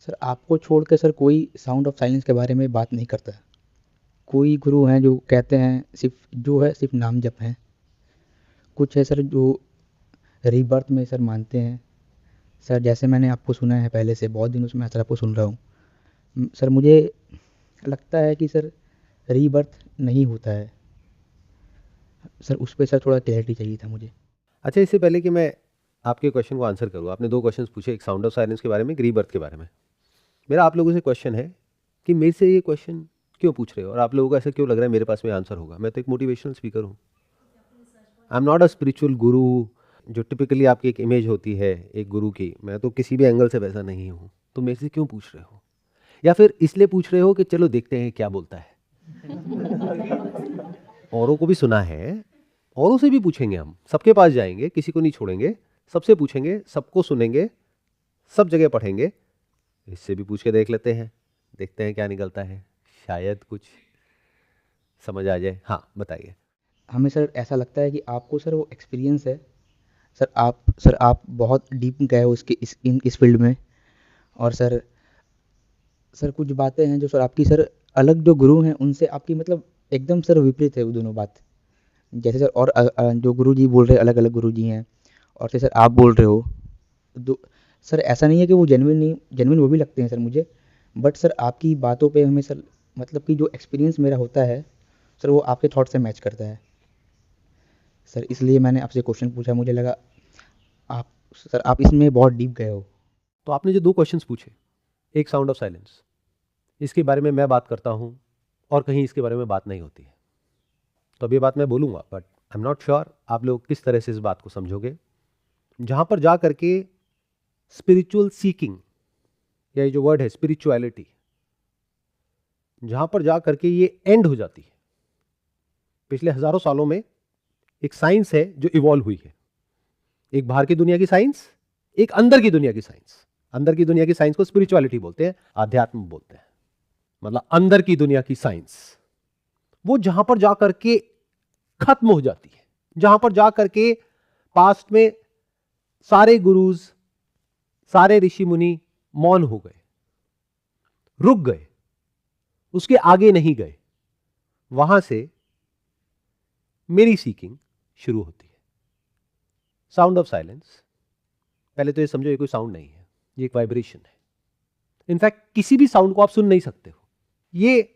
Sir आपको छोड़ के सर कोई साउंड ऑफ साइलेंस के बारे में बात नहीं करता। कोई गुरु हैं जो कहते हैं सिर्फ जो है सिर्फ नाम जप है। कुछ है सर जो रीबर्थ में सर मानते हैं। सर जैसे मैंने आपको सुना है पहले से बहुत दिनों से मैं सर आपको सुन रहा हूँ। सर मुझे लगता है कि सर रीबर्थ नहीं होता है। सर उस पे सर थोड़ा क्लैरिटी चाहिए था मुझे। अच्छा, इससे पहले कि मैं आपके क्वेश्चन को आंसर करूँ, आपने दो क्वेश्चंस पूछे, एक साउंड ऑफ साइलेंस के बारे में, एक रीबर्थ के बारे में। मेरा आप लोगों से क्वेश्चन है कि मेरे से ये क्वेश्चन क्यों पूछ रहे हो और आप लोगों को ऐसा क्यों लग रहा है मेरे पास में आंसर होगा। मैं तो एक मोटिवेशनल स्पीकर हूँ, I am not a spiritual गुरु जो टिपिकली आपकी एक इमेज होती है एक गुरु की। मैं तो किसी भी एंगल से वैसा नहीं हूँ। तो मेरे से क्यों पूछ रहे हो, या फिर इसलिए पूछ रहे हो कि चलो देखते हैं क्या बोलता है। औरों को भी सुना है, औरों से भी पूछेंगे, हम सबके पास जाएंगे, किसी को नहीं छोड़ेंगे, सबसे पूछेंगे, सबको सुनेंगे, सब जगह पढ़ेंगे। इससे भी पूछ के देख लेते हैं, देखते हैं क्या निकलता है, शायद कुछ समझ आ जाए। हाँ बताइए। हमें सर ऐसा लगता है कि आपको सर वो एक्सपीरियंस है। सर आप बहुत डीप गए हो इस फील्ड में। और सर सर कुछ बातें हैं जो सर आपकी सर अलग जो गुरु हैं उनसे आपकी मतलब एकदम सर विपरीत है वो दोनों बात। जैसे सर और जो गुरु जी बोल रहे हैं अलग अलग गुरु जी हैं और सर आप बोल रहे हो। दो सर ऐसा नहीं है कि वो जेन्युइन नहीं जेन्युइन वो भी लगते हैं सर मुझे। बट सर आपकी बातों पे हमें सर मतलब कि जो एक्सपीरियंस मेरा होता है सर वो आपके थॉट से मैच करता है। सर इसलिए मैंने आपसे क्वेश्चन पूछा। मुझे लगा आप सर आप इसमें बहुत डीप गए हो। तो आपने जो दो क्वेश्चंस पूछे, एक साउंड ऑफ साइलेंस, इसके बारे में मैं बात करता हूँ और कहीं इसके बारे में बात नहीं होती है। तो अब ये बात मैं बोलूँगा, but I am not sure आप लोग किस तरह से इस बात को समझोगे। जहाँ पर जा करके स्पिरिचुअल सीकिंग, या ये जो वर्ड है स्पिरिचुअलिटी, जहाँ पर जा करके ये एंड हो जाती है, पिछले हजारों सालों में एक साइंस है जो इवॉल्व हुई है। एक बाहर की दुनिया की साइंस, एक अंदर की दुनिया की साइंस। अंदर की दुनिया की साइंस को स्पिरिचुअलिटी बोलते हैं, आध्यात्म बोलते हैं। मतलब अंदर की दुनिया की साइंस, वो जहां पर जाकर के खत्म हो जाती है, जहां पर जाकर के पास्ट में सारे गुरुज, सारे ऋषि मुनि मौन हो गए, रुक गए, उसके आगे नहीं गए। वहां से मेरी सीकिंग शुरू होती है। साउंड ऑफ साइलेंस, पहले तो ये समझो ये कोई साउंड नहीं है, ये एक वाइब्रेशन है। इनफैक्ट किसी भी साउंड को आप सुन नहीं सकते हो। ये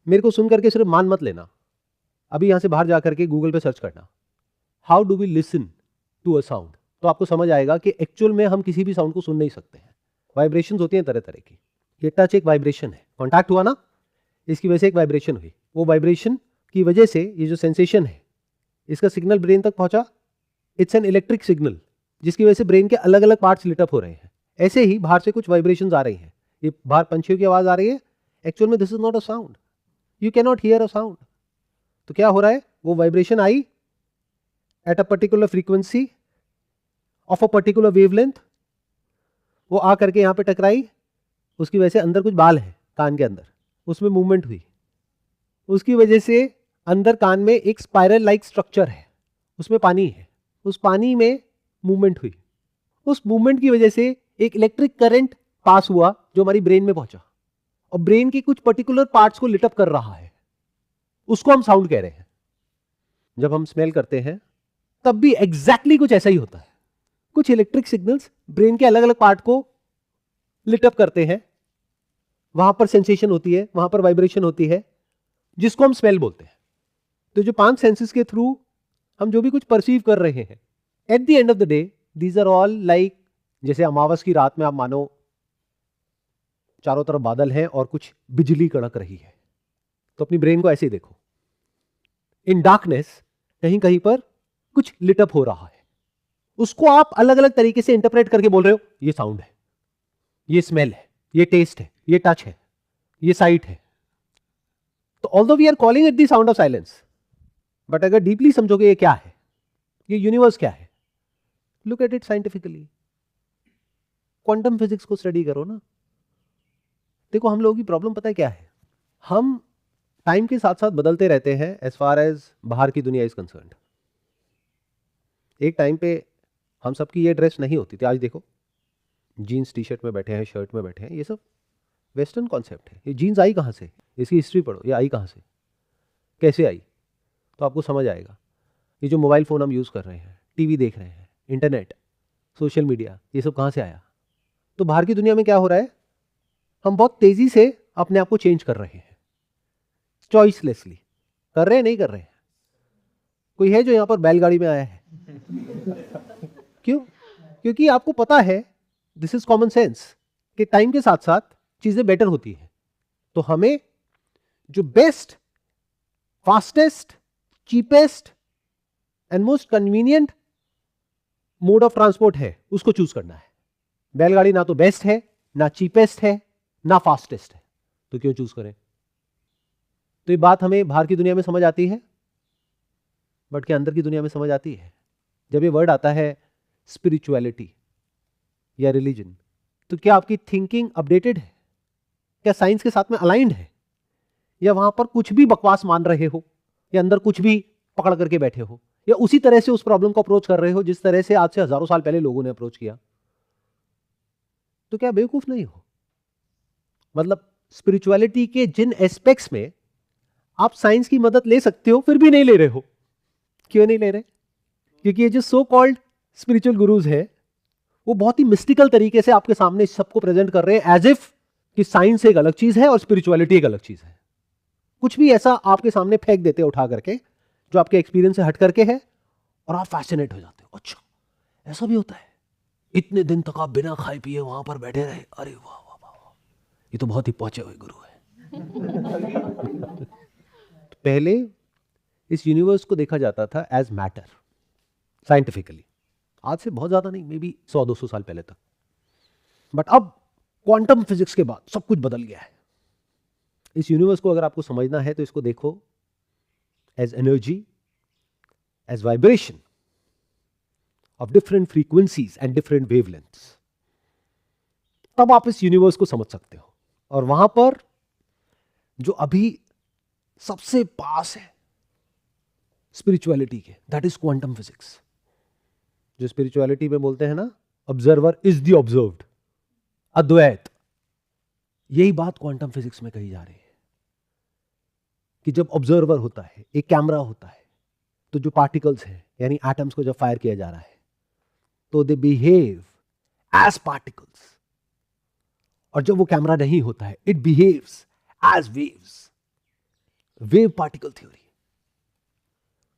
मेरे को सुन करके सिर्फ मान मत लेना। अभी यहां से बाहर जाकर के गूगल पे सर्च करना, how do we listen to a sound, तो आपको समझ आएगा कि एक्चुअल में हम किसी भी साउंड को सुन नहीं सकते हैं। वाइब्रेशंस होती हैं तरह तरह की। ये टच एक वाइब्रेशन है, कॉन्टैक्ट हुआ ना, इसकी वजह से एक वाइब्रेशन हुई। वो वाइब्रेशन की वजह से ये जो सेंसेशन है, इसका सिग्नल ब्रेन तक पहुंचा। इट्स एन इलेक्ट्रिक सिग्नल, जिसकी वजह से ब्रेन के अलग अलग पार्ट्स लिट अप हो रहे हैं। ऐसे ही बाहर से कुछ वाइब्रेशंस आ रही हैं। ये बाहर पंछियों की आवाज आ रही है, एक्चुअल में this is not a sound, you can not here a sound. तो क्या हो रहा है, वो vibration I at a particular frequency of a particular wavelength, वो आ करके यहां पे टकराई। उसकी वजह से अंदर कुछ बाल है कान के अंदर, उसमें मूवमेंट हुई। उसकी वजह से अंदर कान में एक स्पाइरल लाइक स्ट्रक्चर है, उसमें पानी है, उस पानी में मूवमेंट हुई। उस मूवमेंट की वजह से एक इलेक्ट्रिक करंट पास हुआ जो हमारी ब्रेन में पहुंचा, और ब्रेन के कुछ पर्टिकुलर पार्ट्स को लिटअप कर रहा है। उसको हम साउंड कह रहे हैं। जब हम स्मेल करते हैं तब भी एग्जैक्टली कुछ ऐसा ही होता है। कुछ इलेक्ट्रिक सिग्नल्स ब्रेन के अलग अलग पार्ट को लिटअप करते हैं, वहां पर सेंसेशन होती है, वहां पर वाइब्रेशन होती है, जिसको हम स्मेल बोलते हैं। तो जो पांच सेंसेस के थ्रू हम जो भी कुछ परसीव कर रहे हैं, at the end of the day these are all like, जैसे अमावस की रात में आप मानो चारों तरफ बादल हैं और कुछ बिजली कड़क रही है, तो अपनी ब्रेन को ऐसे ही देखो। इन डार्कनेस कहीं कहीं पर कुछ लिटअप हो रहा है, उसको आप अलग अलग तरीके से इंटरप्रेट करके बोल रहे हो, ये साउंड है, ये स्मेल है, ये टेस्ट है, ये टच है, ये साइट है। तो although we are calling it the sound of silence, but अगर डीपली समझोगे ये क्या है, ये यूनिवर्स क्या है, look at it scientifically. Quantum physics को स्टडी करो ना। देखो हम लोगों की प्रॉब्लम पता है क्या है, हम टाइम के साथ साथ बदलते रहते हैं एज फार एज बाहर की दुनिया इज कंसर्न्ड। एक टाइम पे हम सबकी ये ड्रेस नहीं होती थी, आज देखो जीन्स टी शर्ट में बैठे हैं, शर्ट में बैठे हैं, ये सब वेस्टर्न कॉन्सेप्ट है। ये जीन्स आई कहाँ से, इसकी हिस्ट्री पढ़ो, ये आई कहाँ से, कैसे आई, तो आपको समझ आएगा। ये जो मोबाइल फ़ोन हम यूज़ कर रहे हैं, टीवी देख रहे हैं, इंटरनेट, सोशल मीडिया, ये सब कहाँ से आया। तो बाहर की दुनिया में क्या हो रहा है, हम बहुत तेज़ी से अपने आप को चेंज कर रहे हैं, चॉइसलेसली कर रहे हैं, नहीं कर रहे हैं। कोई है जो यहाँ पर बैलगाड़ी में आया है? क्यों? क्योंकि आपको पता है, दिस इज कॉमन सेंस, कि टाइम के साथ साथ चीजें बेटर होती हैं। तो हमें जो best, fastest, cheapest and most convenient mode of transport है उसको चूज करना है। बैलगाड़ी ना तो बेस्ट है, ना चीपेस्ट है, ना फास्टेस्ट है, तो क्यों चूज करें। तो ये बात हमें बाहर की दुनिया में समझ आती है, बट क्या अंदर की दुनिया में समझ आती है। जब ये वर्ड आता है स्पिरिचुअलिटी या रिलीजन, तो क्या आपकी थिंकिंग अपडेटेड है, क्या साइंस के साथ में अलाइंड है, या वहां पर कुछ भी बकवास मान रहे हो, या अंदर कुछ भी पकड़ करके बैठे हो, या उसी तरह से उस प्रॉब्लम को अप्रोच कर रहे हो जिस तरह से आज से हजारों साल पहले लोगों ने अप्रोच किया। तो क्या बेवकूफ नहीं हो। मतलब स्पिरिचुअलिटी के जिन एस्पेक्ट्स में आप साइंस की मदद ले सकते हो, फिर भी नहीं ले रहे हो। क्यों नहीं ले रहे? क्योंकि ये जो सो कॉल्ड स्पिरिचुअल गुरुज है, वो बहुत ही मिस्टिकल तरीके से आपके सामने सबको प्रेजेंट कर रहे हैं एज इफ कि साइंस एक अलग चीज है और स्पिरिचुअलिटी एक अलग चीज है। कुछ भी ऐसा आपके सामने फेंक देते हैं उठा करके जो आपके एक्सपीरियंस से हट करके है, और आप फैसिनेट हो जाते हो। अच्छा, ऐसा भी होता है, इतने दिन तक आप बिना खाए पिए वहां पर बैठे रहे, अरे वाह वाह वाह वाह, ये तो बहुत ही पहुंचे हुए गुरु है। तो पहले इस यूनिवर्स को देखा जाता था एज मैटर, साइंटिफिकली, आज से बहुत ज्यादा नहीं, मे बी 100-200 साल पहले तक। बट अब क्वांटम फिजिक्स के बाद सब कुछ बदल गया है। इस यूनिवर्स को अगर आपको समझना है तो इसको देखो as energy, as vibration of different frequencies and different wavelengths. तब आप इस यूनिवर्स को समझ सकते हो। और वहां पर जो अभी सबसे पास है स्पिरिचुअलिटी के, दैट इज क्वांटम फिजिक्स। जो स्पिरिचुअलिटी में बोलते हैं ना, ऑब्जर्वर इज द ऑब्जर्व्ड, अद्वैत। यही बात क्वांटम फिजिक्स में कही जा रही है कि जब ऑब्जर्वर होता है, एक कैमरा होता है, तो जो पार्टिकल्स हैं, यानी एटम्स को जब फायर किया जा रहा है, तो दे बिहेव एज पार्टिकल्स। और जब वो कैमरा नहीं होता है, it behaves as waves. Wave particle theory.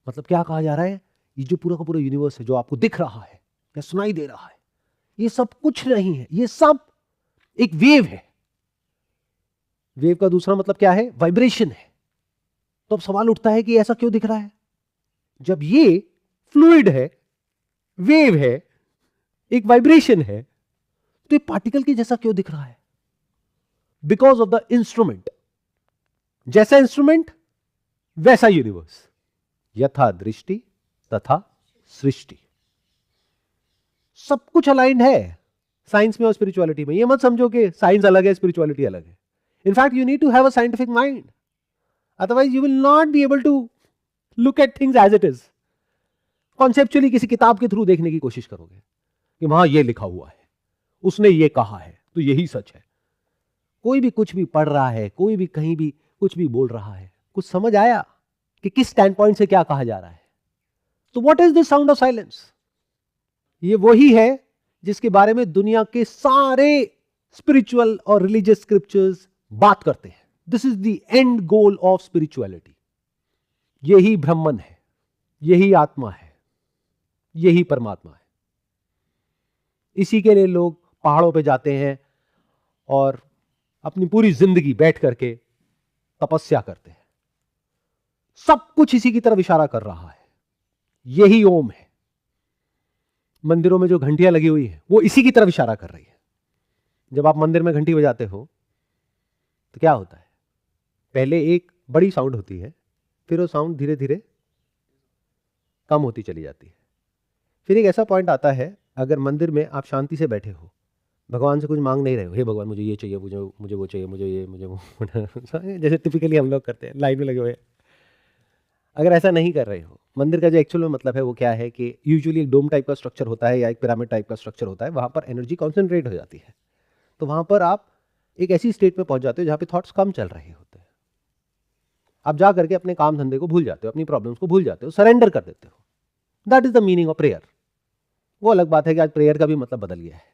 मतलब क्या कहा जा रहा है, ये जो पूरा का पूरा यूनिवर्स है जो आपको दिख रहा है या सुनाई दे रहा है, ये सब कुछ नहीं है, ये सब एक वेव है। वेव का दूसरा मतलब क्या है, वाइब्रेशन है। तो अब सवाल उठता है कि ऐसा क्यों दिख रहा है जब ये फ्लूइड है, वेव है, एक वाइब्रेशन है, तो ये पार्टिकल की जैसा क्यों दिख रहा है? Because of the instrument. जैसा इंस्ट्रूमेंट वैसा यूनिवर्स। यथा दृष्टि तथा सृष्टि। सब कुछ अलाइंड है साइंस में और स्पिरिचुअलिटी में। ये मत समझो कि साइंस अलग है, स्पिरिचुअलिटी अलग है। In fact you need to have a scientific mind, otherwise you will not be able to look at things as it is. Conceptually किसी किताब के थ्रू देखने की कोशिश करोगे कि वहां ये लिखा हुआ है, उसने ये कहा है, तो यही सच है। कोई भी कुछ भी पढ़ रहा है, कोई भी कहीं भी कुछ भी बोल रहा है, कुछ समझ आया कि किस स्टैंड पॉइंट से क्या कहा जा रहा है? तो what is this sound of silence? ये वही है जिसके बारे में दुनिया के सारे स्पिरिचुअल और रिलीजियस स्क्रिप्चर्स बात करते हैं। This is the end goal of spirituality. यही ब्रह्मन है, यही आत्मा है, यही परमात्मा है। इसी के लिए लोग पहाड़ों पे जाते हैं और अपनी पूरी जिंदगी बैठ करके तपस्या करते हैं। सब कुछ इसी की तरफ इशारा कर रहा है। यही ओम है। मंदिरों में जो घंटियां लगी हुई है वो इसी की तरफ इशारा कर रही है। जब आप मंदिर में घंटी बजाते हो तो क्या होता है? पहले एक बड़ी साउंड होती है, फिर वो साउंड धीरे धीरे कम होती चली जाती है। फिर एक ऐसा पॉइंट आता है, अगर मंदिर में आप शांति से बैठे हो, भगवान से कुछ मांग नहीं रहे हो, हे भगवान मुझे ये चाहिए, मुझे वो चाहिए, मुझे ये, मुझे वो जैसे टिपिकली हम लोग करते हैं, लाइन में लगे हुए हैं। अगर ऐसा नहीं कर रहे हो, मंदिर का जो एक्चुअल में मतलब है वो क्या है कि यूजुअली एक डोम टाइप का स्ट्रक्चर होता है या एक पिरामिड टाइप का स्ट्रक्चर होता है, वहाँ पर एनर्जी कॉन्सेंट्रेट हो जाती है। तो वहाँ पर आप एक ऐसी स्टेट में पहुँच जाते हो जहाँ पे थॉट्स कम चल रहे होते हैं। आप जा करके अपने काम धंधे को भूल जाते हो, अपनी प्रॉब्लम्स को भूल जाते हो, सरेंडर कर देते हो। That is the meaning of prayer. वो अलग बात है कि आज प्रेयर का भी मतलब बदल गया है।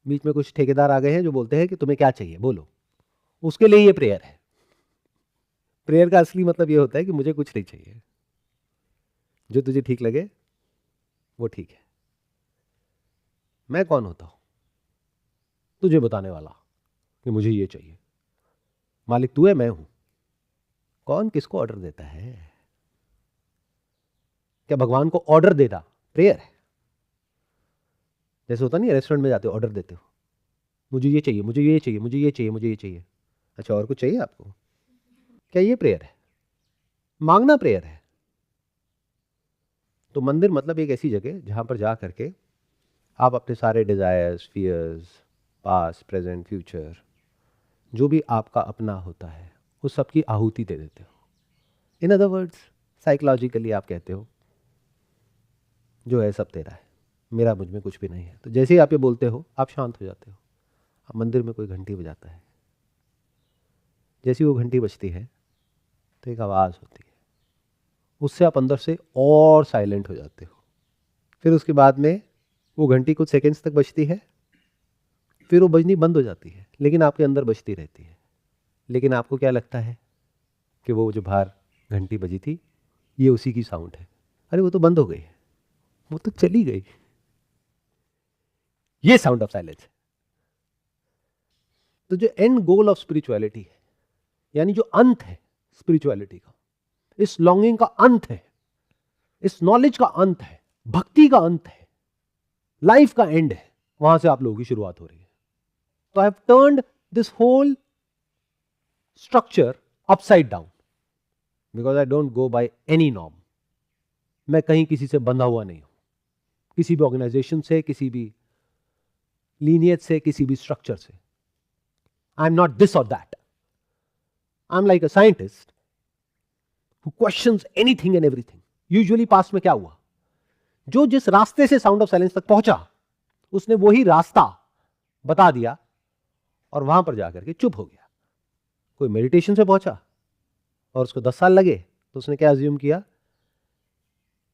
बीच में कुछ ठेकेदार आ गए हैं जो बोलते हैं कि तुम्हें क्या चाहिए बोलो, उसके लिए ये प्रेयर है। प्रेयर का असली मतलब ये होता है कि मुझे कुछ नहीं चाहिए, जो तुझे ठीक लगे वो ठीक है। मैं कौन होता हूं तुझे बताने वाला कि मुझे ये चाहिए? मालिक तू है, मैं हूं। कौन किसको ऑर्डर देता है? क्या भगवान को ऑर्डर देना प्रेयर है? जैसे होता नहीं, रेस्टोरेंट में जाते हो, ऑर्डर देते हो, मुझे ये चाहिए, मुझे ये चाहिए, मुझे ये चाहिए, मुझे ये चाहिए। अच्छा, और कुछ चाहिए आपको? क्या ये प्रेयर है? मांगना प्रेयर है। तो मंदिर मतलब एक ऐसी जगह जहां पर जा करके आप अपने सारे desires, fears, past, present, future, जो भी आपका अपना होता है, उस सब की आहुति दे देते हो। इन अदर वर्ड्स, साइकोलॉजिकली आप कहते हो जो है सब तेरा है, मेरा मुझ में कुछ भी नहीं है। तो जैसे ही आप ये बोलते हो आप शांत हो जाते हो। अब मंदिर में कोई घंटी बजाता है, जैसी वो घंटी बजती है तो एक आवाज़ होती है, उससे आप अंदर से और साइलेंट हो जाते हो। फिर उसके बाद में वो घंटी कुछ सेकंड्स तक बजती है, फिर वो बजनी बंद हो जाती है, लेकिन आपके अंदर बजती रहती है। लेकिन आपको क्या लगता है कि वो जो बाहर घंटी बजी थी ये उसी की साउंड है। अरे वो तो बंद हो गई, वो तो चली गई। ये साउंड ऑफ साइलेंस है। तो जो एंड गोल ऑफ स्पिरिचुअलिटी है, यानी जो अंत है स्पिरिचुअलिटी का, इस लॉन्गिंग का अंत है, इस नॉलेज का अंत है, भक्ति का अंत है, लाइफ का एंड है, वहां से आप लोगों की शुरुआत हो रही है। तो I have turned this whole structure upside down because I don't go by any norm. मैं कहीं किसी से बंधा हुआ नहीं हूं, किसी भी ऑर्गेनाइजेशन से, किसी भी लीनियज से, किसी भी स्ट्रक्चर से। आई एम नॉट दिस और that. I am like a scientist who questions anything and everything. Usually past में क्या हुआ, जो जिस रास्ते से साउंड ऑफ साइलेंस तक पहुंचा उसने वही रास्ता बता दिया और वहां पर जाकर के चुप हो गया। कोई मेडिटेशन से पहुंचा और उसको 10 साल लगे तो उसने क्या अज्यूम किया,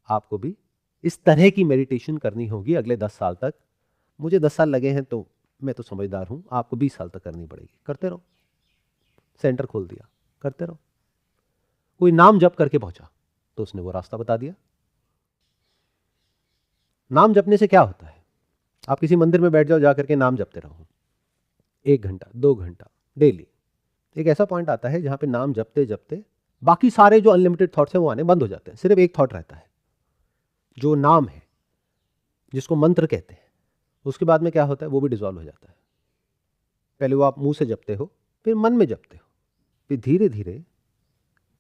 आपको भी इस तरह की मेडिटेशन करनी होगी अगले 10 साल तक। मुझे 10 साल लगे हैं तो मैं तो समझदार हूं, आपको 20 साल तक करनी पड़ेगी। करते रहो, सेंटर खोल दिया, करते रहो। कोई नाम जप करके पहुंचा तो उसने वो रास्ता बता दिया। नाम जपने से क्या होता है, आप किसी मंदिर में बैठ जाओ, जाकर के नाम जपते रहो 1 घंटा 2 घंटा डेली। एक ऐसा पॉइंट आता है जहां पे नाम जपते जपते बाकी सारे जो अनलिमिटेड थॉट्स हैं वो आने बंद हो जाते हैं। सिर्फ एक थॉट रहता है जो नाम है, जिसको मंत्र कहते हैं। उसके बाद में क्या होता है, वो भी डिसॉल्व हो जाता है। पहले वो आप मुंह से जपते हो, फिर मन में जपते हो, फिर धीरे धीरे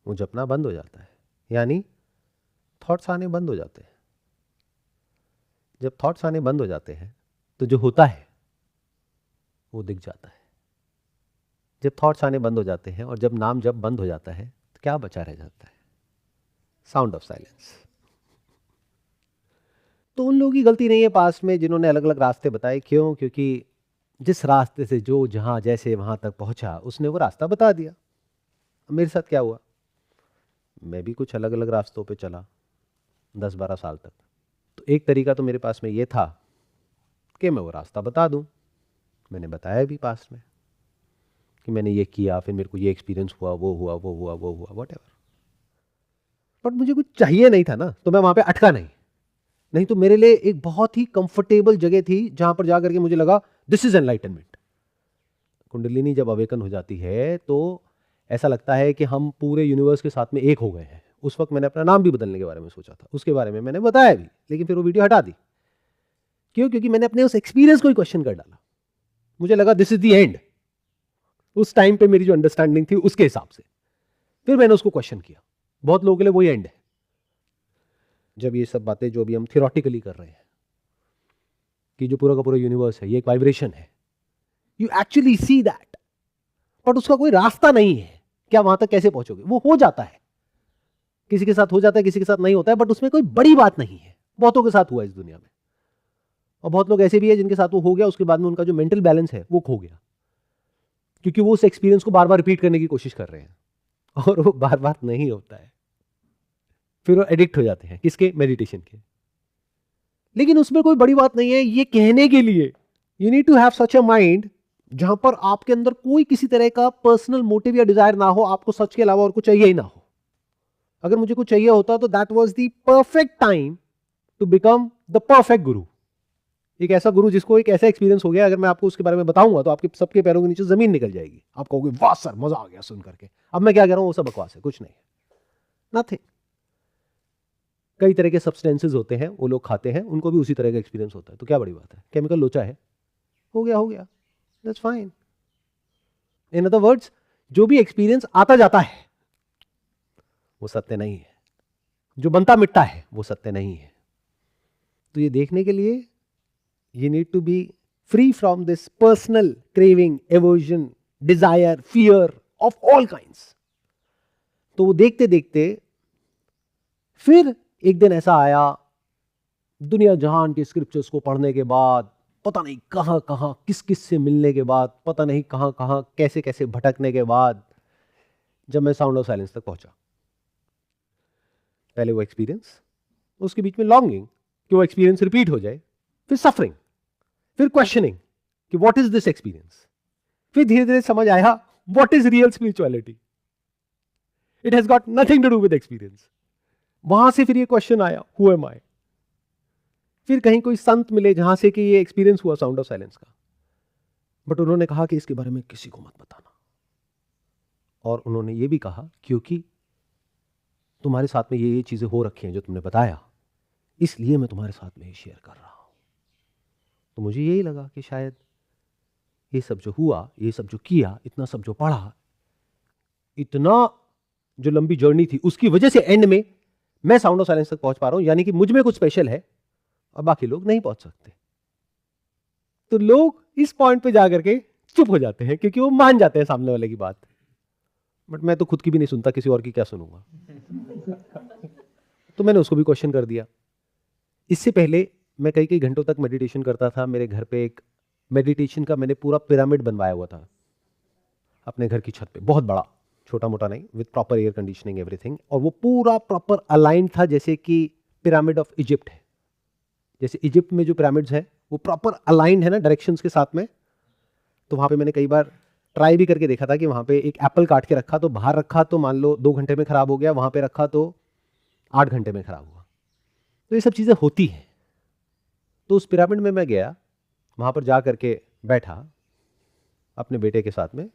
वो जपना बंद हो जाता है, यानी थॉट्स आने बंद हो जाते हैं। जब थॉट्स आने बंद हो जाते हैं तो जो होता है वो दिख जाता है। जब थॉट्स आने बंद हो जाते हैं और जब नाम जब बंद हो जाता है तो क्या बचा रह जाता है, साउंड ऑफ साइलेंस। तो उन लोगों की गलती नहीं है पास में जिन्होंने अलग अलग रास्ते बताए। क्यों? क्योंकि जिस रास्ते से जो जहां जैसे वहां तक पहुंचा उसने वो रास्ता बता दिया। मेरे साथ क्या हुआ, मैं भी कुछ अलग अलग रास्तों पे चला 10-12 साल तक। तो एक तरीका तो मेरे पास में ये था कि मैं वो रास्ता बता दूं। मैंने बताया भी पास में कि मैंने ये किया, फिर मेरे को ये एक्सपीरियंस हुआ, वो हुआ, वो हुआ, वो हुआ, व्हाटएवर। बट मुझे कुछ चाहिए नहीं था ना, तो मैं वहां पे अटका नहीं तो मेरे लिए एक बहुत ही कंफर्टेबल जगह थी जहां पर जाकर के मुझे लगा दिस इज एनलाइटनमेंट। कुंडलिनी जब अवेकन हो जाती है तो ऐसा लगता है कि हम पूरे यूनिवर्स के साथ में एक हो गए हैं। उस वक्त मैंने अपना नाम भी बदलने के बारे में सोचा था, उसके बारे में मैंने बताया भी, लेकिन फिर वो वीडियो हटा दी। क्यों? क्योंकि मैंने अपने उस एक्सपीरियंस को ही क्वेश्चन कर डाला। मुझे लगा दिस इज द एंड। उस टाइम पे मेरी जो अंडरस्टैंडिंग थी उसके हिसाब से फिर मैंने उसको क्वेश्चन किया। बहुत लोगों के लिए वही एंड है। जब ये सब बातें जो भी हम थियोरेटिकली कर रहे हैं कि जो पूरा का पूरा यूनिवर्स है ये एक वाइब्रेशन है, you actually see that, but उसका कोई रास्ता नहीं है। क्या वहां तक कैसे पहुंचोगे? वो हो जाता है किसी के साथ हो जाता है, किसी के साथ नहीं होता है, बट उसमें कोई बड़ी बात नहीं है। बहुतों के साथ हुआ इस दुनिया में, और बहुत लोग ऐसे भी है जिनके साथ वो हो गया, उसके बाद में उनका जो मेंटल बैलेंस है वो खो गया, क्योंकि वो उस एक्सपीरियंस को बार बार रिपीट करने की कोशिश कर रहे हैं, और वो बार बार नहीं होता है। फिर वो एडिक्ट हो जाते हैं किसके? मेडिटेशन के। लेकिन उसमें कोई बड़ी बात नहीं है, ये कहने के लिए you need to have such a mind जहां पर आपके अंदर कोई किसी तरह का पर्सनल मोटिव या डिजायर ना हो, आपको सच के अलावा और कुछ चाहिए ही ना हो। अगर मुझे कुछ चाहिए होता तो that was the perfect time to become the perfect guru. एक ऐसा गुरु जिसको एक ऐसा एक्सपीरियंस हो गया, अगर मैं आपको उसके बारे में बताऊंगा तो आपके सबके पैरों के नीचे जमीन निकल जाएगी। आप कहोगे वाह सर मजा आ गया सुन करके। अब मैं क्या कह रहा हूं वो सब बकवास है, कुछ नहीं है, नथिंग। कई तरह के सब्सटेंसेस होते हैं, वो लोग खाते हैं, उनको भी उसी तरह का एक्सपीरियंस होता है, तो क्या बड़ी बात है? केमिकल लोचा है, हो गया, that's fine. In other words, जो भी एक्सपीरियंस आता जाता है वो सत्य नहीं है, जो बनता मिटता है वो सत्य नहीं है। तो ये देखने के लिए you need to be free from this personal craving, aversion, desire, fear of all kinds। तो वो देखते देखते फिर एक दिन ऐसा आया, दुनिया जहान के स्क्रिप्चर्स को पढ़ने के बाद, पता नहीं कहां कहां किस किस से मिलने के बाद, पता नहीं कहां कहां कैसे कैसे भटकने के बाद, जब मैं साउंड ऑफ साइलेंस तक पहुंचा। पहले वो एक्सपीरियंस, उसके बीच में लॉन्गिंग कि वो एक्सपीरियंस रिपीट हो जाए, फिर सफरिंग, फिर क्वेश्चनिंग कि व्हाट इज दिस एक्सपीरियंस, फिर धीरे धीरे समझ आया what is real spirituality, it has got nothing to do with experience. वहां से फिर ये क्वेश्चन आया हु एम आई। फिर कहीं कोई संत मिले जहां से कि ये एक्सपीरियंस हुआ साउंड ऑफ साइलेंस का, बट उन्होंने कहा कि इसके बारे में किसी को मत बताना, और उन्होंने ये भी कहा क्योंकि तुम्हारे साथ में ये चीजें हो रखी हैं जो तुमने बताया, इसलिए मैं तुम्हारे साथ में ये शेयर कर रहा हूं। तो मुझे यही लगा कि शायद ये सब जो हुआ, ये सब जो किया, इतना सब जो पढ़ा, इतना जो लंबी जर्नी थी, उसकी वजह से एंड में मैं साउंड ऑफ साइलेंस तक पहुंच पा रहा हूं, यानी कि मुझ में कुछ स्पेशल है और बाकी लोग नहीं पहुंच सकते। तो लोग इस पॉइंट पे जाकर के चुप हो जाते हैं क्योंकि वो मान जाते हैं सामने वाले की बात, बट मैं तो खुद की भी नहीं सुनता, किसी और की क्या सुनूंगा। तो मैंने उसको भी क्वेश्चन कर दिया। इससे पहले मैं कई कई घंटों तक मेडिटेशन करता था। मेरे घर पे एक मेडिटेशन का मैंने पूरा पिरामिड बनवाया हुआ था अपने घर की छत पे, बहुत बड़ा, छोटा मोटा नहीं, with proper air conditioning everything, और वो पूरा प्रॉपर अलाइंड था, जैसे कि पिरामिड ऑफ इजिप्ट है। जैसे इजिप्ट में जो पिरामिड्स हैं वो प्रॉपर अलाइंड है ना डायरेक्शंस के साथ में। तो वहां पे मैंने कई बार ट्राई भी करके देखा था कि वहां पे एक एप्पल काट के रखा तो बाहर रखा तो मान लो 2 घंटे में खराब हो गया, वहां पे रखा तो 8 घंटे में खराब हुआ। तो ये सब चीजें होती हैं। तो उस पिरामिड में मैं गया, वहां पर जा करके बैठा अपने बेटे के साथ में,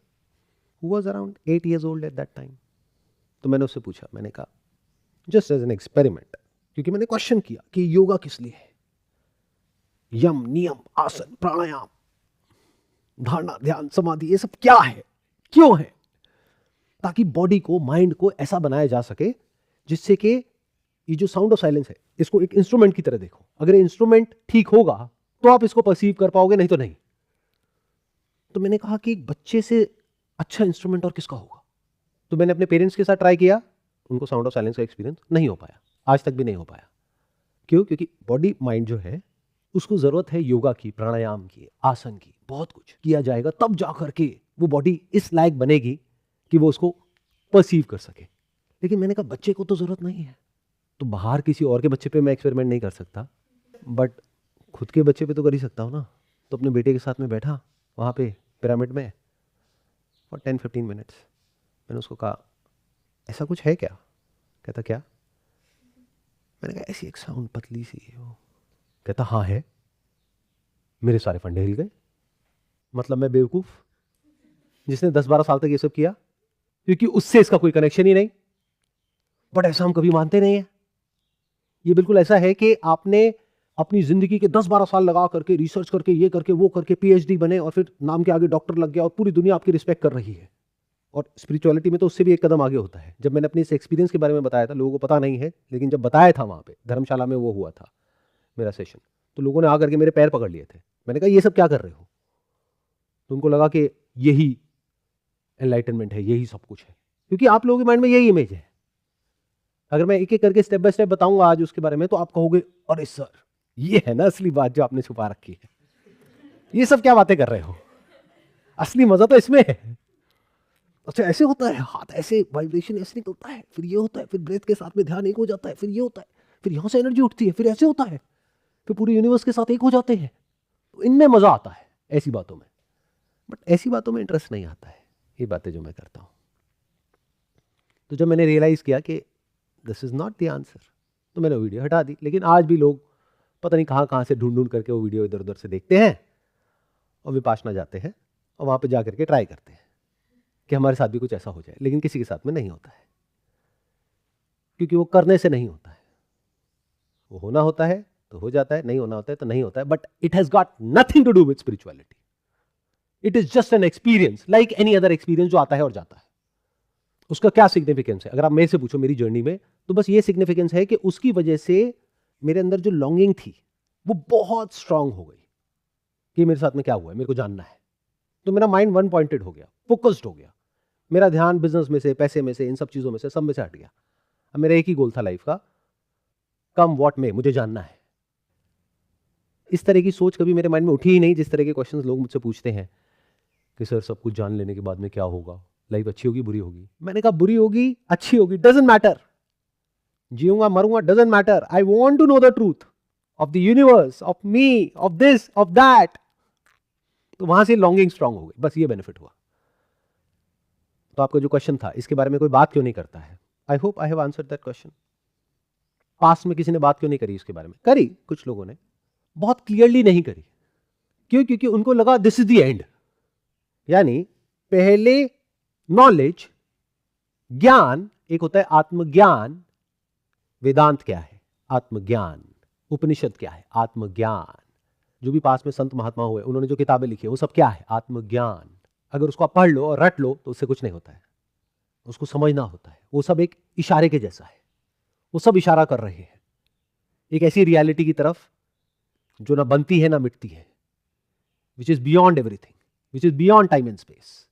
who was around 8 years old at that time। तो मैंने उससे पूछा, मैंने कहा जस्ट एज एन एक्सपेरिमेंट, क्योंकि मैंने क्वेश्चन किया कि योगा किस लिए है, यम नियम आसन प्राणायाम धारणा ध्यान समाधि ये सब क्या है, क्यों है, ताकि बॉडी को माइंड को ऐसा बनाया जा सके जिससे कि ये जो साउंड ऑफ साइलेंस है इसको एक इंस्ट्रूमेंट की तरह देखो। अगर इंस्ट्रूमेंट ठीक होगा तो आप इसको परसीव कर पाओगे, नहीं तो नहीं। तो मैंने कहा कि बच्चे से अच्छा इंस्ट्रूमेंट और किसका होगा। तो मैंने अपने पेरेंट्स के साथ ट्राई किया, उनको साउंड ऑफ साइलेंस का एक्सपीरियंस नहीं हो पाया, आज तक भी नहीं हो पाया। क्यों? क्योंकि बॉडी माइंड जो है उसको जरूरत है योगा की, प्राणायाम की, आसन की, बहुत कुछ किया जाएगा तब जा करके वो बॉडी इस लायक बनेगी कि वो उसको परसीव कर सके। लेकिन मैंने कहा बच्चे को तो जरूरत नहीं है, तो बाहर किसी और के बच्चे पे मैं एक्सपेरिमेंट नहीं कर सकता, बट खुद के बच्चे पे तो कर ही सकता हूँ ना। तो अपने बेटे के साथ में बैठा वहाँ पे पिरामिड में फॉर 10-15 मिनट्स। मैंने उसको कहा ऐसा कुछ है क्या? कहता क्या? मैंने कहा ऐसी एक साउंड पतली सी है वो। कहता हाँ है। मेरे सारे फंडे हिल गए। मतलब मैं बेवकूफ जिसने 10-12 साल तक ये सब किया, क्योंकि उससे इसका कोई कनेक्शन ही नहीं। बट ऐसा हम कभी मानते नहीं है। ये बिल्कुल ऐसा है कि आपने अपनी जिंदगी के 10-12 साल लगा करके रिसर्च करके ये करके वो करके पीएचडी बने और फिर नाम के आगे डॉक्टर लग गया और पूरी दुनिया आपकी रिस्पेक्ट कर रही है। और स्पिरिचुअलिटी में तो उससे भी एक कदम आगे होता है। जब मैंने अपने इस एक्सपीरियंस के बारे में बताया था, लोगों को पता नहीं है, लेकिन जब बताया था वहां पे धर्मशाला में वो हुआ था मेरा सेशन, तो लोगों ने आकर के मेरे पैर पकड़ लिए थे। मैंने कहा ये सब क्या कर रहे हो? तो उनको लगा कि यही एनलाइटनमेंट है, यही सब कुछ है, क्योंकि आप लोगों के माइंड में यही इमेज है। अगर मैं एक एक करके स्टेप बाय स्टेप बताऊंगा आज उसके बारे में, तो आप कहोगे अरे सर, ये है ना असली बात जो आपने छुपा रखी है, ये सब क्या बातें कर रहे हो, असली मजा तो इसमें है। अच्छा ऐसे होता है, हाथ ऐसे वाइब्रेशन ऐसे निकलता है, फिर ये होता है, फिर ब्रेथ के साथ में ध्यान एक हो जाता है, फिर ये होता है, फिर यहां से एनर्जी उठती है, फिर ऐसे होता है, फिर पूरे यूनिवर्स के साथ एक हो जाते हैं। तो इनमें मजा आता है ऐसी बातों में, बट ऐसी बातों में इंटरेस्ट नहीं आता है, ये बातें जो मैं करता हूं। तो जब मैंने रियलाइज किया कि this is not the answer, तो मैंने वीडियो हटा दी। लेकिन आज भी लोग पता नहीं कहां कहां से ढूंढ ढूंढ करके वो वीडियो इधर उधर से देखते हैं और विपाशना जाते हैं और वहां पे जा करके ट्राई करते हैं कि हमारे साथ भी कुछ ऐसा हो जाए, लेकिन किसी के साथ में नहीं होता है, क्योंकि वो करने से नहीं होता है। वो होना होता है तो हो जाता है, नहीं होना होता है तो नहीं होता है, but it has got nothing to do with spirituality. It is just an experience like any other experience जो आता है और जाता है। उसका क्या सिग्निफिकेंस है, अगर आप मेरे से पूछो मेरी जर्नी में, तो बस ये सिग्निफिकेंस है कि उसकी वजह से मेरे अंदर जो लॉन्गिंग थी वो बहुत स्ट्रांग हो गई कि मेरे साथ में क्या हुआ है, मेरे को जानना है। तो मेरा माइंड वन पॉइंटेड हो गया, फोकस्ड हो गया, मेरा ध्यान बिजनेस में से, पैसे में से, इन सब चीजों में से, सब में से हट गया। अब मेरा एक ही गोल था लाइफ का, कम व्हाट में, मुझे जानना है। इस तरह की सोच कभी मेरे माइंड में उठी ही नहीं। जिस तरह के क्वेश्चंस लोग मुझसे पूछते हैं कि सर सब कुछ जान लेने के बाद में क्या होगा, लाइफ अच्छी होगी बुरी होगी, मैंने कहा बुरी होगी अच्छी होगी डजंट मैटर, जीऊंगा मरूंगा doesn't matter, I want to know the truth of the universe, of me, of this, of that. तो वहां से लॉन्गिंग स्ट्रांग हो गई, बस ये बेनिफिट हुआ। तो आपका जो क्वेश्चन था इसके बारे में कोई बात क्यों नहीं करता है, I hope I have answered that question. Past में किसी ने बात क्यों नहीं करी इसके बारे में, करी कुछ लोगों ने, बहुत क्लियरली नहीं करी। क्यों? क्योंकि उनको लगा दिस इज द एंड। यानी पहले नॉलेज, ज्ञान, एक होता है आत्मज्ञान। वेदांत क्या है? आत्मज्ञान। उपनिषद क्या है? आत्मज्ञान। जो भी पास में संत महात्मा हुए उन्होंने जो किताबें लिखी है वो सब क्या है? आत्मज्ञान। अगर उसको आप पढ़ लो और रट लो तो उससे कुछ नहीं होता है, उसको समझना होता है। वो सब एक इशारे के जैसा है, वो सब इशारा कर रहे हैं एक ऐसी रियलिटी की तरफ जो ना बनती है ना मिटती है, which is beyond everything, which is beyond time and space.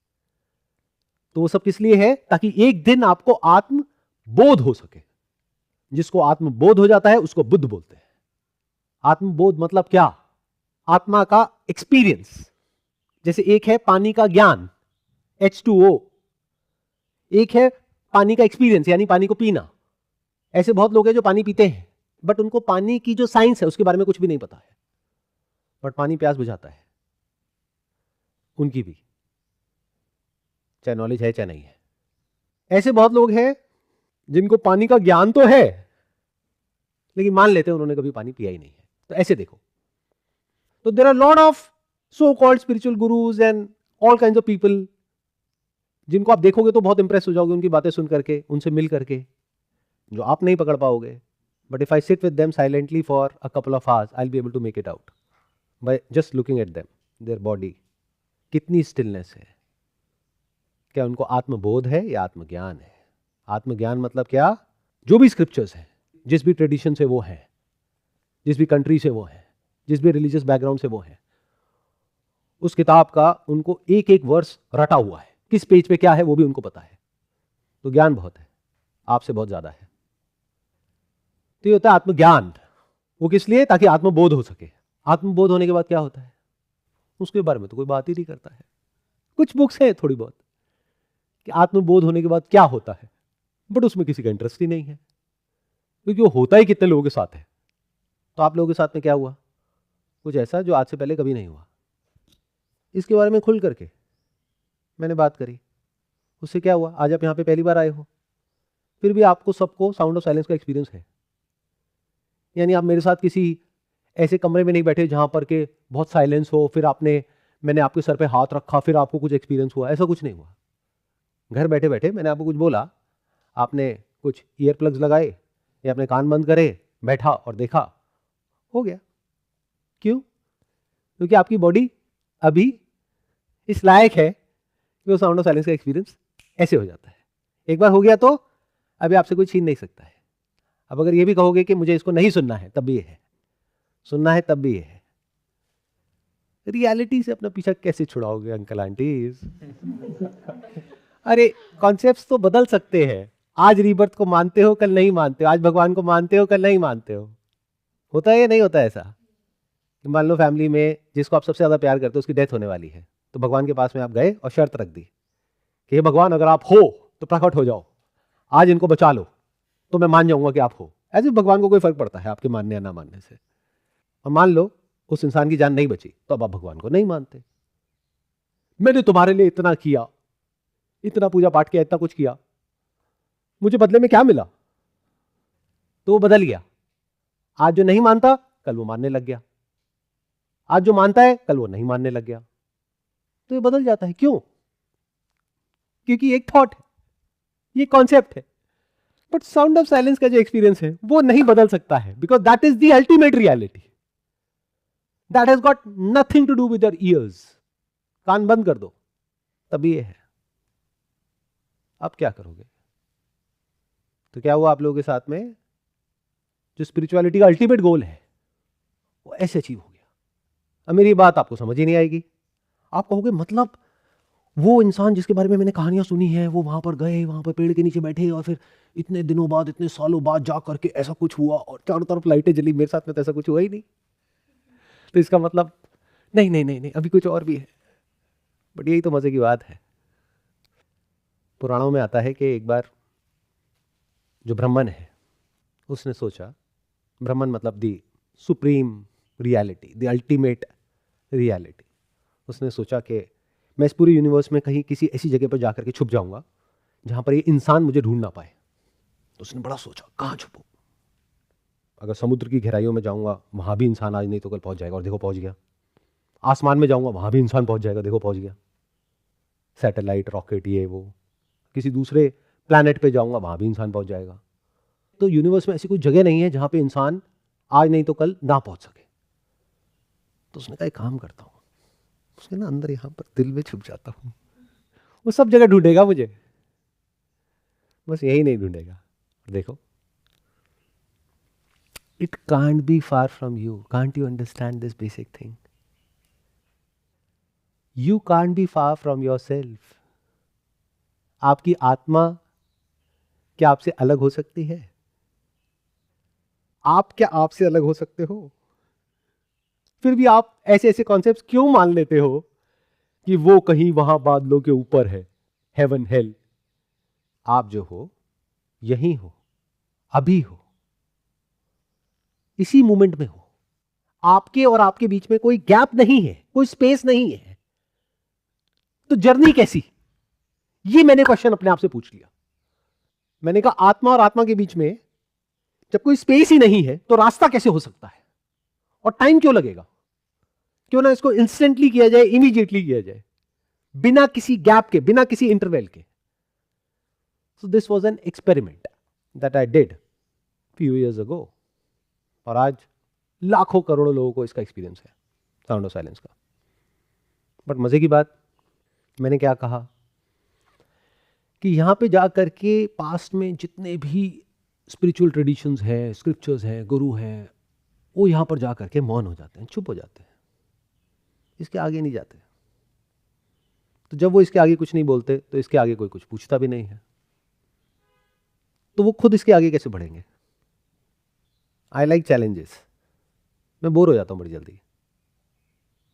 तो वो सब किस लिए है? ताकि एक दिन आपको आत्म बोध हो सके। जिसको आत्म बोध हो जाता है उसको बुद्ध बोलते हैं। आत्म बोध मतलब क्या? आत्मा का एक्सपीरियंस। जैसे एक है पानी का ज्ञान, H2O, एक है पानी का एक्सपीरियंस यानी पानी को पीना। ऐसे बहुत लोग हैं जो पानी पीते हैं बट उनको पानी की जो साइंस है उसके बारे में कुछ भी नहीं पता है, बट पानी प्यास बुझाता है उनकी भी, चाहे नॉलेज है चाहे नहीं है। ऐसे बहुत लोग हैं जिनको पानी का ज्ञान तो है लेकिन मान लेते हैं उन्होंने कभी पानी पिया ही नहीं है। तो ऐसे देखो, तो there are lot of so called spiritual gurus and all kinds of people जिनको आप देखोगे तो बहुत इंप्रेस हो जाओगे उनकी बातें सुन करके, उनसे मिल करके, जो आप नहीं पकड़ पाओगे। But if I sit with them silently for a couple of hours I will be able to make it out by just looking at them, their body, कितनी स्टिलनेस है। क्या उनको आत्मबोध है या आत्मज्ञान है? आत्मज्ञान मतलब क्या? जो भी स्क्रिप्चर्स हैं, जिस भी ट्रेडिशन से वो है, जिस भी कंट्री से वो है, जिस भी रिलीजियस बैकग्राउंड से वो है, उस किताब का उनको एक एक वर्स रटा हुआ है, किस पेज पे क्या है वो भी उनको पता है। तो ज्ञान बहुत है, आपसे बहुत ज्यादा है। तो ये होता है आत्मज्ञान। वो किस लिए? ताकि आत्मबोध हो सके। आत्मबोध होने के बाद क्या होता है उसके बारे में तो कोई बात ही नहीं करता है। कुछ बुक्स हैं थोड़ी बहुत कि आत्मबोध होने के बाद क्या होता है, बट उसमें किसी का इंटरेस्ट ही नहीं है, क्योंकि वो होता ही कितने लोगों के साथ है। तो आप लोगों के साथ में क्या हुआ? कुछ ऐसा जो आज से पहले कभी नहीं हुआ। इसके बारे में खुल करके मैंने बात करी, उससे क्या हुआ? आज आप यहाँ पे पहली बार आए हो, फिर भी आपको सबको साउंड ऑफ साइलेंस का एक्सपीरियंस है। यानी आप मेरे साथ किसी ऐसे कमरे में नहीं बैठे जहां पर के बहुत साइलेंस हो, फिर मैंने आपके सर पे हाथ रखा फिर आपको कुछ एक्सपीरियंस हुआ, ऐसा कुछ नहीं हुआ। घर बैठे बैठे मैंने आपको कुछ बोला, आपने कुछ ईयर प्लग्स लगाए या अपने कान बंद करे, बैठा और देखा, हो गया। क्यों? क्योंकि आपकी बॉडी अभी इस लायक है कि वो साउंड ऑफ साइलेंस का एक्सपीरियंस ऐसे हो जाता है। एक बार हो गया तो अभी आपसे कोई छीन नहीं सकता है। अब अगर ये भी कहोगे कि मुझे इसको नहीं सुनना है, तब भी ये है, सुनना है तब भी ये है। रियलिटी से अपना पीछा कैसे छुड़ाओगे अंकल आंटीज? अरे कॉन्सेप्ट्स तो बदल सकते हैं, आज रीबर्थ को मानते हो, कल नहीं मानते हो, आज भगवान को मानते हो, कल नहीं मानते हो। होता है या नहीं होता है ऐसा? मान लो फैमिली में जिसको आप सबसे ज्यादा प्यार करते हो उसकी डेथ होने वाली है, तो भगवान के पास में आप गए और शर्त रख दी कि हे भगवान, अगर आप हो तो प्रकट हो जाओ, आज इनको बचा लो, तो मैं मान जाऊंगा कि आप हो। ऐसे भगवान को कोई फर्क पड़ता है आपके मानने या ना मानने से। और मान लो उस इंसान की जान नहीं बची, तो अब आप भगवान को नहीं मानते। मैंने तुम्हारे लिए इतना किया, इतना पूजा पाठ किया, इतना कुछ किया, मुझे बदले में क्या मिला? तो वो बदल गया। आज जो नहीं मानता कल वो मानने लग गया, आज जो मानता है कल वो नहीं मानने लग गया। तो ये बदल जाता है। क्यों? क्योंकि एक थॉट है, ये कॉन्सेप्ट है। बट साउंड ऑफ साइलेंस का जो एक्सपीरियंस है वो नहीं बदल सकता है, because that is the ultimate reality. That has got nothing to do with your ears. कान बंद कर दो, तभी ये है। अब क्या करोगे? तो क्या हुआ आप लोगों के साथ में? जो स्पिरिचुअलिटी का अल्टीमेट गोल है वो ऐसे अचीव हो गया। अब मेरी बात आपको समझ ही नहीं आएगी। आप कहोगे मतलब वो इंसान जिसके बारे में मैंने कहानियां सुनी है, वो वहां पर गए, वहां पर पेड़ के नीचे बैठे और फिर इतने दिनों बाद, इतने सालों बाद जा करके ऐसा कुछ हुआ और चारों तरफ लाइटें जली, मेरे साथ में तो ऐसा कुछ हुआ ही नहीं। तो इसका मतलब नहीं नहीं नहीं नहीं, अभी कुछ और भी है। बट यही तो मजे की बात है। पुराणों में आता है कि एक बार जो ब्राह्मण है उसने सोचा, ब्राह्मण मतलब the supreme reality, the ultimate reality, उसने सोचा कि मैं इस पूरे यूनिवर्स में कहीं किसी ऐसी जगह पर जाकर के छुप जाऊंगा जहां पर ये इंसान मुझे ढूंढ ना पाए। तो उसने बड़ा सोचा कहां छुपूं। अगर समुद्र की गहराइयों में जाऊंगा वहां भी इंसान आज नहीं तो कल पहुंच जाएगा, और देखो पहुंच गया। आसमान में जाऊंगा वहां भी इंसान पहुंच जाएगा, देखो पहुंच गया। सैटेलाइट, रॉकेट, ये वो। किसी दूसरे प्लैनेट पे जाऊंगा वहां भी इंसान पहुंच जाएगा। तो यूनिवर्स में ऐसी कोई जगह नहीं है जहां पे इंसान आज नहीं तो कल ना पहुंच सके। तो उसने कहा एक काम करता हूं, उसके ना अंदर यहां पर दिल में छुप जाता हूं, वो सब जगह ढूंढेगा मुझे, बस यही नहीं ढूंढेगा। देखो, it can't be far from you. Can't you understand this basic thing? You can't be far from your self. आपकी आत्मा क्या आपसे अलग हो सकती है? आप क्या आपसे अलग हो सकते हो? फिर भी आप ऐसे ऐसे कॉन्सेप्ट्स क्यों मान लेते हो कि वो कहीं वहां बादलों के ऊपर है, हेवन हेल? आप जो हो यही हो, अभी हो, इसी मोमेंट में हो। आपके और आपके बीच में कोई गैप नहीं है, कोई स्पेस नहीं है। तो जर्नी कैसी? ये मैंने क्वेश्चन अपने आप से पूछ लिया। मैंने कहा आत्मा और आत्मा के बीच में जब कोई स्पेस ही नहीं है तो रास्ता कैसे हो सकता है? और टाइम क्यों लगेगा? क्यों ना इसको इंस्टेंटली किया जाए, इमीडिएटली किया जाए, बिना किसी गैप के, बिना किसी इंटरवल के। So this was an experiment that I did few years ago. और आज लाखों करोड़ों लोगों को इसका एक्सपीरियंस है साउंड ऑफ साइलेंस का। बट मजे की बात, मैंने क्या कहा कि यहां पे जाकर के पास्ट में जितने भी स्पिरिचुअल ट्रेडिशंस हैं, स्क्रिप्चर्स हैं, गुरु हैं, वो यहां पर जाकर के मौन हो जाते हैं, चुप हो जाते हैं, इसके आगे नहीं जाते। तो जब वो इसके आगे कुछ नहीं बोलते तो इसके आगे कोई कुछ पूछता भी नहीं है, तो वो खुद इसके आगे कैसे बढ़ेंगे? I like challenges. मैं बोर हो जाता हूं बड़ी जल्दी।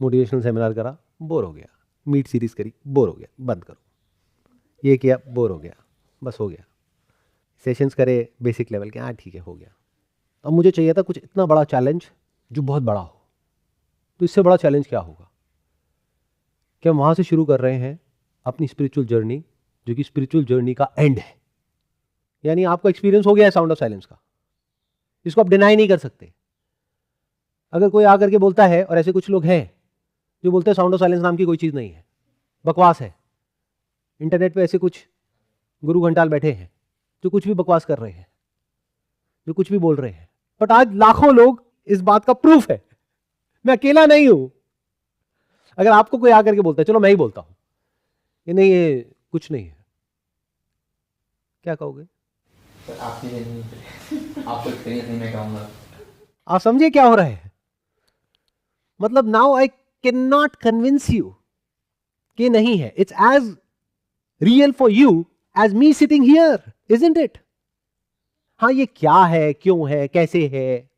मोटिवेशनल सेमिनार करा, बोर हो गया। मीट सीरीज करी, बोर हो गया, बंद करो। ये किया, बोर हो गया, बस हो गया। सेशंस करे बेसिक लेवल के, हाँ ठीक है, हो गया। अब मुझे चाहिए था कुछ इतना बड़ा चैलेंज जो बहुत बड़ा हो। तो इससे बड़ा चैलेंज क्या होगा कि हम वहां से शुरू कर रहे हैं अपनी स्पिरिचुअल जर्नी, जो कि स्पिरिचुअल जर्नी का एंड है। यानी आपको एक्सपीरियंस हो गया है साउंड ऑफ साइलेंस का, इसको आप डिनाई नहीं कर सकते। अगर कोई आकर के बोलता है, और ऐसे कुछ लोग हैं जो बोलते हैं साउंड ऑफ साइलेंस नाम की कोई चीज नहीं है, बकवास है, इंटरनेट पे ऐसे कुछ गुरु घंटाल बैठे हैं जो कुछ भी बकवास कर रहे हैं, जो कुछ भी बोल रहे हैं, बट आज लाखों लोग इस बात का प्रूफ है। मैं अकेला नहीं हूं। अगर आपको कोई आकर के बोलता है, चलो मैं ही बोलता हूं, ये नहीं, ये कुछ नहीं है, क्या कहोगे? आपको एक्सपीरियंस नहीं, मैं कहूंगा। आप समझे क्या हो रहा है? मतलब now I can not convince you कि नहीं है। It's as real for you as me sitting here isn't it? हाँ, ये क्या है, क्यों है, कैसे है,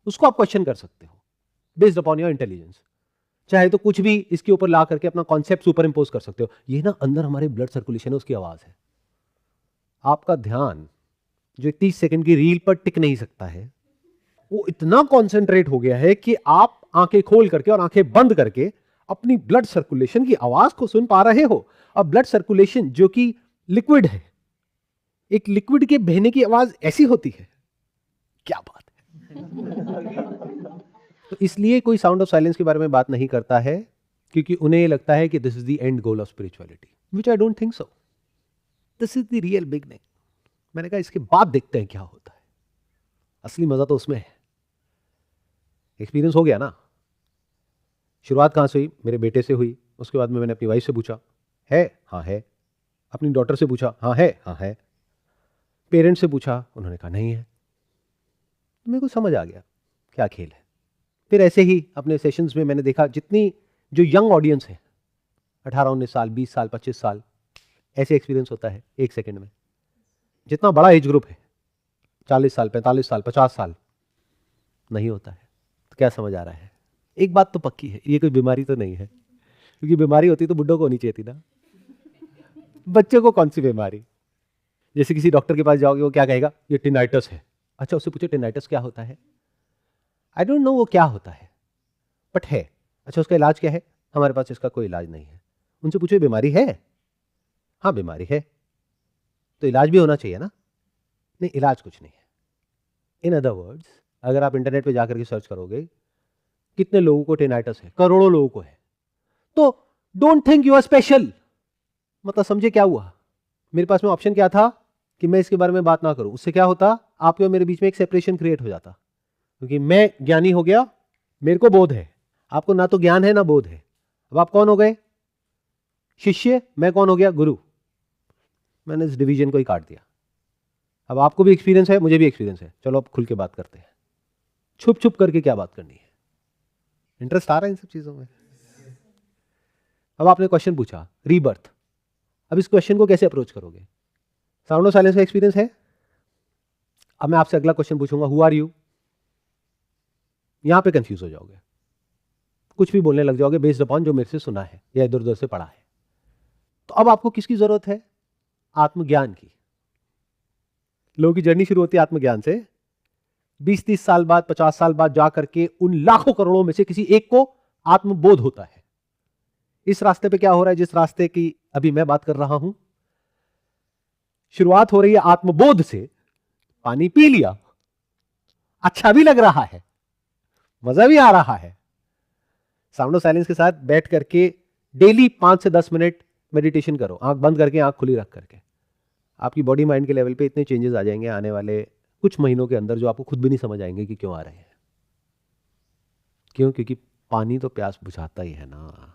उसको आप क्वेश्चन कर सकते हो बेस्ड अपॉन योर इंटेलिजेंस। चाहे तो कुछ भी इसके ऊपर ला करके अपना कॉन्सेप्ट सुपर इंपोज कर सकते हो। ये ना अंदर हमारे ब्लड सर्कुलेशन है, उसकी आवाज है। आपका ध्यान जो 30 सेकंड की रील पर टिक नहीं सकता है, वो इतना कॉन्सेंट्रेट हो गया है कि आप आंखें खोल करके और आंखें बंद करके अपनी ब्लड सर्कुलेशन की आवाज को सुन पा रहे हो। और ब्लड सर्कुलेशन जो कि लिक्विड है, एक लिक्विड के बहने की आवाज ऐसी होती है, क्या बात है। तो इसलिए कोई साउंड ऑफ साइलेंस के बारे में बात नहीं करता है, क्योंकि उन्हें ये लगता है कि this is the end goal of spirituality, which I don't think so. This is the real beginning. मैंने कहा इसके बाद देखते हैं क्या होता है, असली मजा तो उसमें है। एक्सपीरियंस हो गया ना। शुरुआत कहां से हुई? मेरे बेटे से हुई। उसके बाद में मैंने अपनी वाइफ से पूछा, है? हाँ है। अपनी डॉटर से पूछा, हाँ है? हाँ है। पेरेंट्स से पूछा, उन्होंने कहा नहीं है। मेरे को समझ आ गया क्या खेल है। फिर ऐसे ही अपने सेशंस में मैंने देखा जितनी जो यंग ऑडियंस है, 18-19 साल, 20 साल, 25 साल, ऐसे एक्सपीरियंस होता है 1 सेकंड में। जितना बड़ा एज ग्रुप है, 40 साल, 45 साल, 50 साल, नहीं होता है। तो क्या समझ आ रहा है? एक बात तो पक्की है, ये कोई बीमारी तो नहीं है, क्योंकि बीमारी होती तो बुड्ढों को होनी चाहिए थी ना, बच्चों को कौन सी बीमारी? जैसे किसी डॉक्टर के पास जाओगे, वो क्या कहेगा? ये टिनाइटस है। अच्छा, उससे पूछो टिनाइटस क्या होता है? आई डोंट नो वो क्या होता है, बट है। अच्छा, उसका इलाज क्या है? हमारे पास इसका कोई इलाज नहीं है। उनसे पूछो बीमारी है? हाँ बीमारी है, तो इलाज भी होना चाहिए ना? नहीं, इलाज कुछ नहीं है। इन अदर वर्ड्स, अगर आप इंटरनेट पे जाकर के सर्च करोगे कितने लोगों को टिनाइटस है, करोड़ों लोगों को है, तो don't think you are special. मतलब समझे क्या हुआ? मेरे पास में ऑप्शन क्या था कि मैं इसके बारे में बात ना करूं। उससे क्या होता? आपके और मेरे बीच में एक सेपरेशन क्रिएट हो जाता, क्योंकि मैं ज्ञानी हो गया, मेरे को बोध है, आपको ना तो ज्ञान है ना बोध है। अब आप कौन हो गए? शिष्य। मैं कौन हो गया? गुरु। मैंने इस डिवीजन को ही काट दिया। अब आपको भी एक्सपीरियंस है, मुझे भी एक्सपीरियंस है, चलो अब खुल के बात करते हैं। छुप छुप करके क्या बात करनी है? इंटरेस्ट आ रहा है इन सब चीजों में? अब आपने क्वेश्चन पूछा रीबर्थ। अब इस क्वेश्चन को कैसे अप्रोच करोगे? साउंड ऑफ साइलेंस का एक्सपीरियंस है? अब मैं आपसे अगला क्वेश्चन पूछूंगा, हु आर यू? यहां पे कंफ्यूज हो जाओगे, कुछ भी बोलने लग जाओगे बेस्ड अपॉन जो मेरे से सुना है या इधर उधर से पढ़ा है। तो अब आपको किसकी जरूरत है? आत्मज्ञान की। लोगों की जर्नी शुरू होती है आत्मज्ञान से। 20-30 साल बाद, 50 साल बाद जा करके उन लाखों करोड़ों में से किसी एक को आत्मबोध होता है। इस रास्ते पे क्या हो रहा है, जिस रास्ते की अभी मैं बात कर रहा हूं, शुरुआत हो रही है आत्मबोध से। पानी पी लिया, अच्छा भी लग रहा है, मजा भी आ रहा है। साउंड ऑफ साइलेंस के साथ बैठ करके डेली 5 से 10 मिनट मेडिटेशन करो, आंख बंद करके, आंख खुली रख करके। आपकी बॉडी माइंड के लेवल पे इतने चेंजेस आ जाएंगे आने वाले कुछ महीनों के अंदर, जो आपको खुद भी नहीं समझ आएंगे कि क्यों आ रहे हैं। क्यों? क्योंकि पानी तो प्यास बुझाता ही है ना।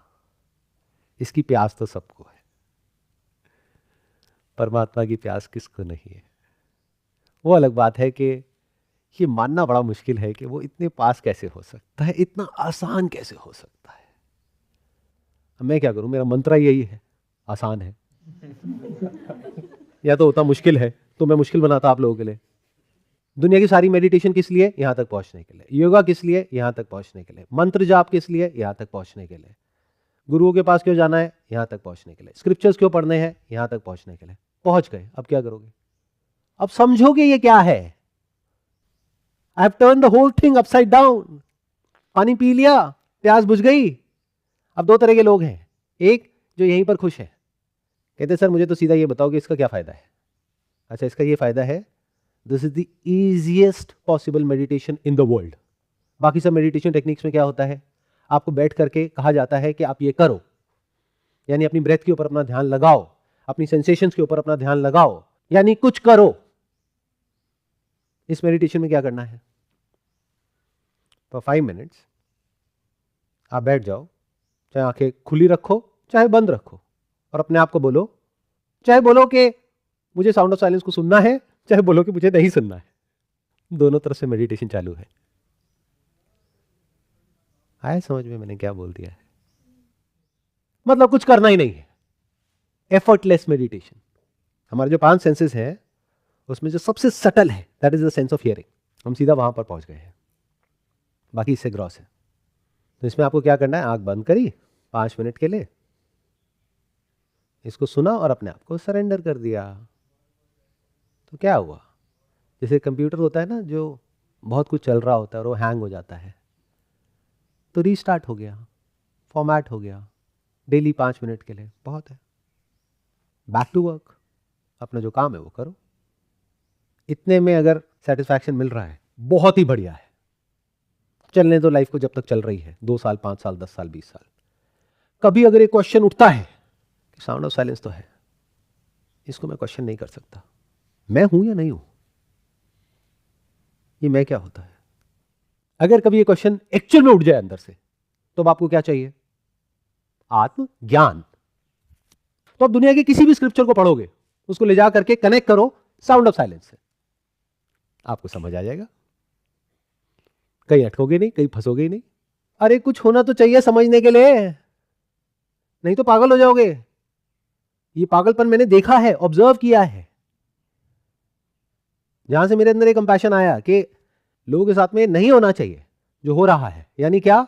इसकी प्यास तो सबको है, परमात्मा की प्यास किसको नहीं है? वो अलग बात है कि ये मानना बड़ा मुश्किल है कि वो इतने पास कैसे हो सकता है, इतना आसान कैसे हो सकता है। अब मैं क्या करूं? मेरा मंत्र यही है, आसान है। या तो होता मुश्किल है तो मैं मुश्किल बनाता आप लोगों के लिए। दुनिया की सारी मेडिटेशन किस लिए? यहां तक पहुंचने के लिए। योगा किस लिए? यहां तक पहुंचने के लिए। मंत्र जाप किस लिए? यहां तक पहुंचने के लिए। गुरुओं के पास क्यों जाना है? यहां तक पहुंचने के लिए। स्क्रिप्चर्स क्यों पढ़ने हैं? यहां तक पहुंचने के लिए। पहुंच गए, अब क्या करोगे? अब समझोगे ये क्या है। I have turn the whole thing upside down. पानी पी लिया, प्यास बुझ गई। अब 2 तरह के लोग हैं, एक जो यहीं पर खुश है, कहते सर मुझे तो सीधा ये बताओ कि इसका क्या फायदा है। अच्छा, इसका ये फायदा है, this is the easiest possible meditation in the world. बाकी सब मेडिटेशन टेक्निक्स में क्या होता है? आपको बैठ करके कहा जाता है कि आप ये करो, यानी अपनी ब्रेथ के ऊपर अपना ध्यान लगाओ, अपनी सेंसेशंस के ऊपर अपना ध्यान लगाओ, यानी कुछ करो। इस मेडिटेशन में क्या करना है? फॉर 5 मिनट्स आप बैठ जाओ, चाहे आंखें खुली रखो चाहे बंद रखो, और अपने आप को बोलो, चाहे बोलो कि मुझे साउंड ऑफ साइलेंस को सुनना है, चाहे बोलो कि मुझे नहीं सुनना है। दोनों तरफ से मेडिटेशन चालू है। आया समझ में मैंने क्या बोल दिया है? मतलब कुछ करना ही नहीं है, एफर्टलेस मेडिटेशन। हमारे जो 5 सेंसेस हैं उसमें जो सबसे सटल है that is the sense of hearing, हम सीधा वहां पर पहुंच गए हैं, बाकी इससे ग्रॉस है। तो इसमें आपको क्या करना है, आंख बंद करी 5 मिनट के लिए, इसको सुना और अपने आप को सरेंडर कर दिया। तो क्या हुआ, जैसे कंप्यूटर होता है ना जो बहुत कुछ चल रहा होता है और वो हैंग हो जाता है, तो रीस्टार्ट हो गया, फॉर्मेट हो गया, डेली 5 मिनट के लिए बहुत है, बैक टू वर्क, अपना जो काम है वो करो। इतने में अगर सेटिस्फैक्शन मिल रहा है बहुत ही बढ़िया है, चलने दो लाइफ को जब तक चल रही है, 2 साल 5 साल 10 साल 20 साल। कभी अगर एक क्वेश्चन उठता है कि साउंड ऑफ साइलेंस तो है, इसको मैं क्वेश्चन नहीं कर सकता, मैं हूं या नहीं हूं, ये मैं क्या होता है, अगर कभी ये क्वेश्चन एक्चुअल में उठ जाए अंदर से, तो अब आपको क्या चाहिए, आत्मज्ञान। तो आप दुनिया के किसी भी स्क्रिप्चर को पढ़ोगे, उसको ले जा करके कनेक्ट करो साउंड ऑफ साइलेंस से, आपको समझ आ जाएगा, कहीं अटकोगे नहीं, कहीं फंसोगे ही नहीं। अरे कुछ होना तो चाहिए समझने के लिए, नहीं तो पागल हो जाओगे। ये पागलपन मैंने देखा है, ऑब्जर्व किया है, जहां से मेरे अंदर एक कंपैशन आया कि लोगों के साथ में नहीं होना चाहिए जो हो रहा है। यानी क्या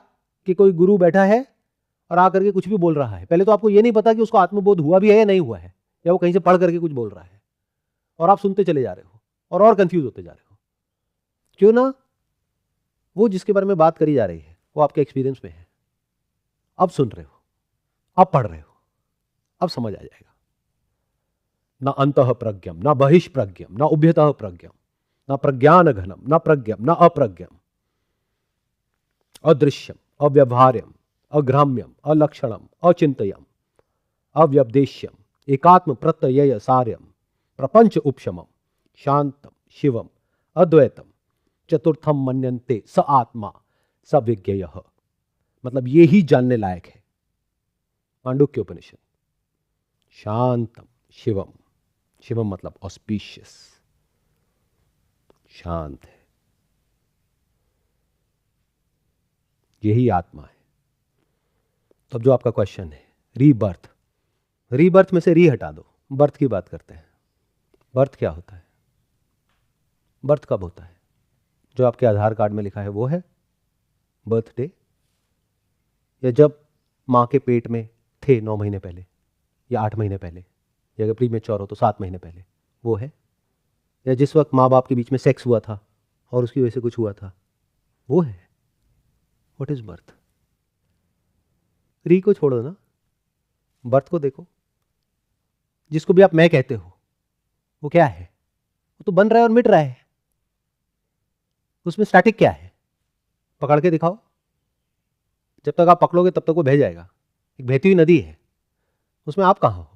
कि कोई गुरु बैठा है और आकर के कुछ भी बोल रहा है, पहले तो आपको ये नहीं पता कि उसको आत्मबोध हुआ भी है या नहीं हुआ है, या वो कहीं से पढ़ करके कुछ बोल रहा है, और आप सुनते चले जा रहे हो और कंफ्यूज होते जा रहे हो। क्यों ना, वो जिसके बारे में बात करी जा रही है वो आपके एक्सपीरियंस में है, अब सुन रहे हो, अब पढ़ रहे हो, अब समझ आ जाएगा। न अंतः प्रज्ञम, न बहिष प्रज्ञम, न उभयतः प्रज्ञम, न प्रज्ञान घनम, न प्रज्ञम, न अप्रज्ञम, अदृश्यम, अव्यवहार्यम, अग्राम्यम, अलक्षणम, अचिंतयम, अव्यपदेश्यम, एकात्म प्रत्यय सार्यम, प्रपंच उपशमम, शांतम, शिवम, अद्वैतम, चतुर्थम मन्यन्ते स आत्मा स विज्ञेयः। मतलब ये ही जानने लायक है। मांडुक्य उपनिषद। शांतम शिवम, शिवम मतलब ऑस्पिशियस, शांत है, यही आत्मा है। तो अब जो आपका क्वेश्चन है रीबर्थ, रीबर्थ में से री हटा दो, बर्थ की बात करते हैं। बर्थ क्या होता है, बर्थ कब होता है, जो आपके आधार कार्ड में लिखा है वो है बर्थडे, या जब मां के पेट में थे 9 महीने पहले या 8 महीने पहले, या अगर प्रीमेच्योर हो तो 7 महीने पहले, वो है, या जिस वक्त माँ बाप के बीच में सेक्स हुआ था और उसकी वजह से कुछ हुआ था, वो है। What is birth? री को छोड़ो ना, बर्थ को देखो। जिसको भी आप मैं कहते हो वो क्या है, वो तो बन रहा है और मिट रहा है। उसमें स्टैटिक क्या है, पकड़ के दिखाओ। जब तक आप पकड़ोगे तब तक वो बह जाएगा। एक बहती हुई नदी है, उसमें आप कहां हो,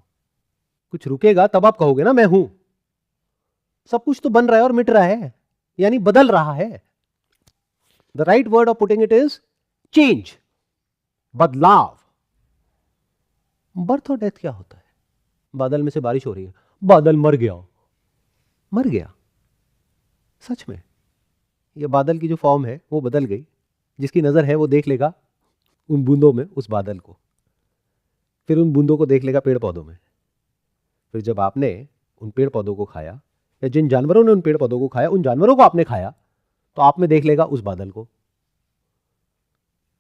कुछ रुकेगा तब आप कहोगे ना मैं हूं। सब कुछ तो बन रहा है और मिट रहा है, यानी बदल रहा है। The right word of putting it is change, बदलाव। बर्थ और डेथ क्या होता है? बादल में से बारिश हो रही है, बादल मर गया, मर गया। सच में ये बादल की जो फॉर्म है वो बदल गई। जिसकी नजर है वो देख लेगा उन बूंदों में उस बादल को, फिर उन बूंदों को देख लेगा पेड़ पौधों में। फिर जब आपने उन पेड़ पौधों को खाया, या जिन जानवरों ने उन पेड़ पौधों को खाया, उन जानवरों को आपने खाया, तो आप में देख लेगा उस बादल को।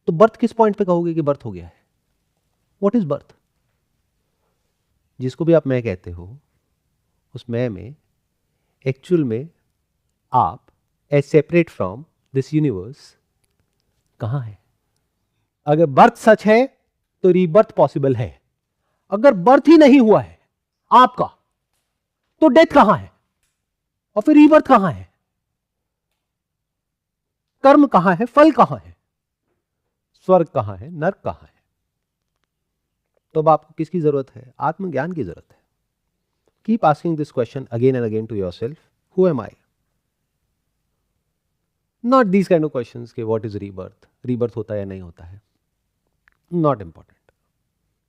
तो बर्थ किस पॉइंट पे कहोगे कि बर्थ हो गया है? What is birth? जिसको भी आप मैं कहते हो, उस मैं में एक्चुअल में आप as separate from this universe कहां है? अगर बर्थ सच है तो रीबर्थ पॉसिबल है। अगर बर्थ ही नहीं हुआ है आपका, तो डेथ कहां है और फिर रीबर्थ कहां है? कर्म कहां है, फल कहां है, स्वर्ग कहां है, नर्क कहां है? तो अब आपको किसकी जरूरत है? आत्मज्ञान की जरूरत है। Keep asking this question again and again to yourself, who am I? Not these kind of questions कि व्हाट इज रीबर्थ, रीबर्थ होता है या नहीं होता है, नॉट इंपॉर्टेंट।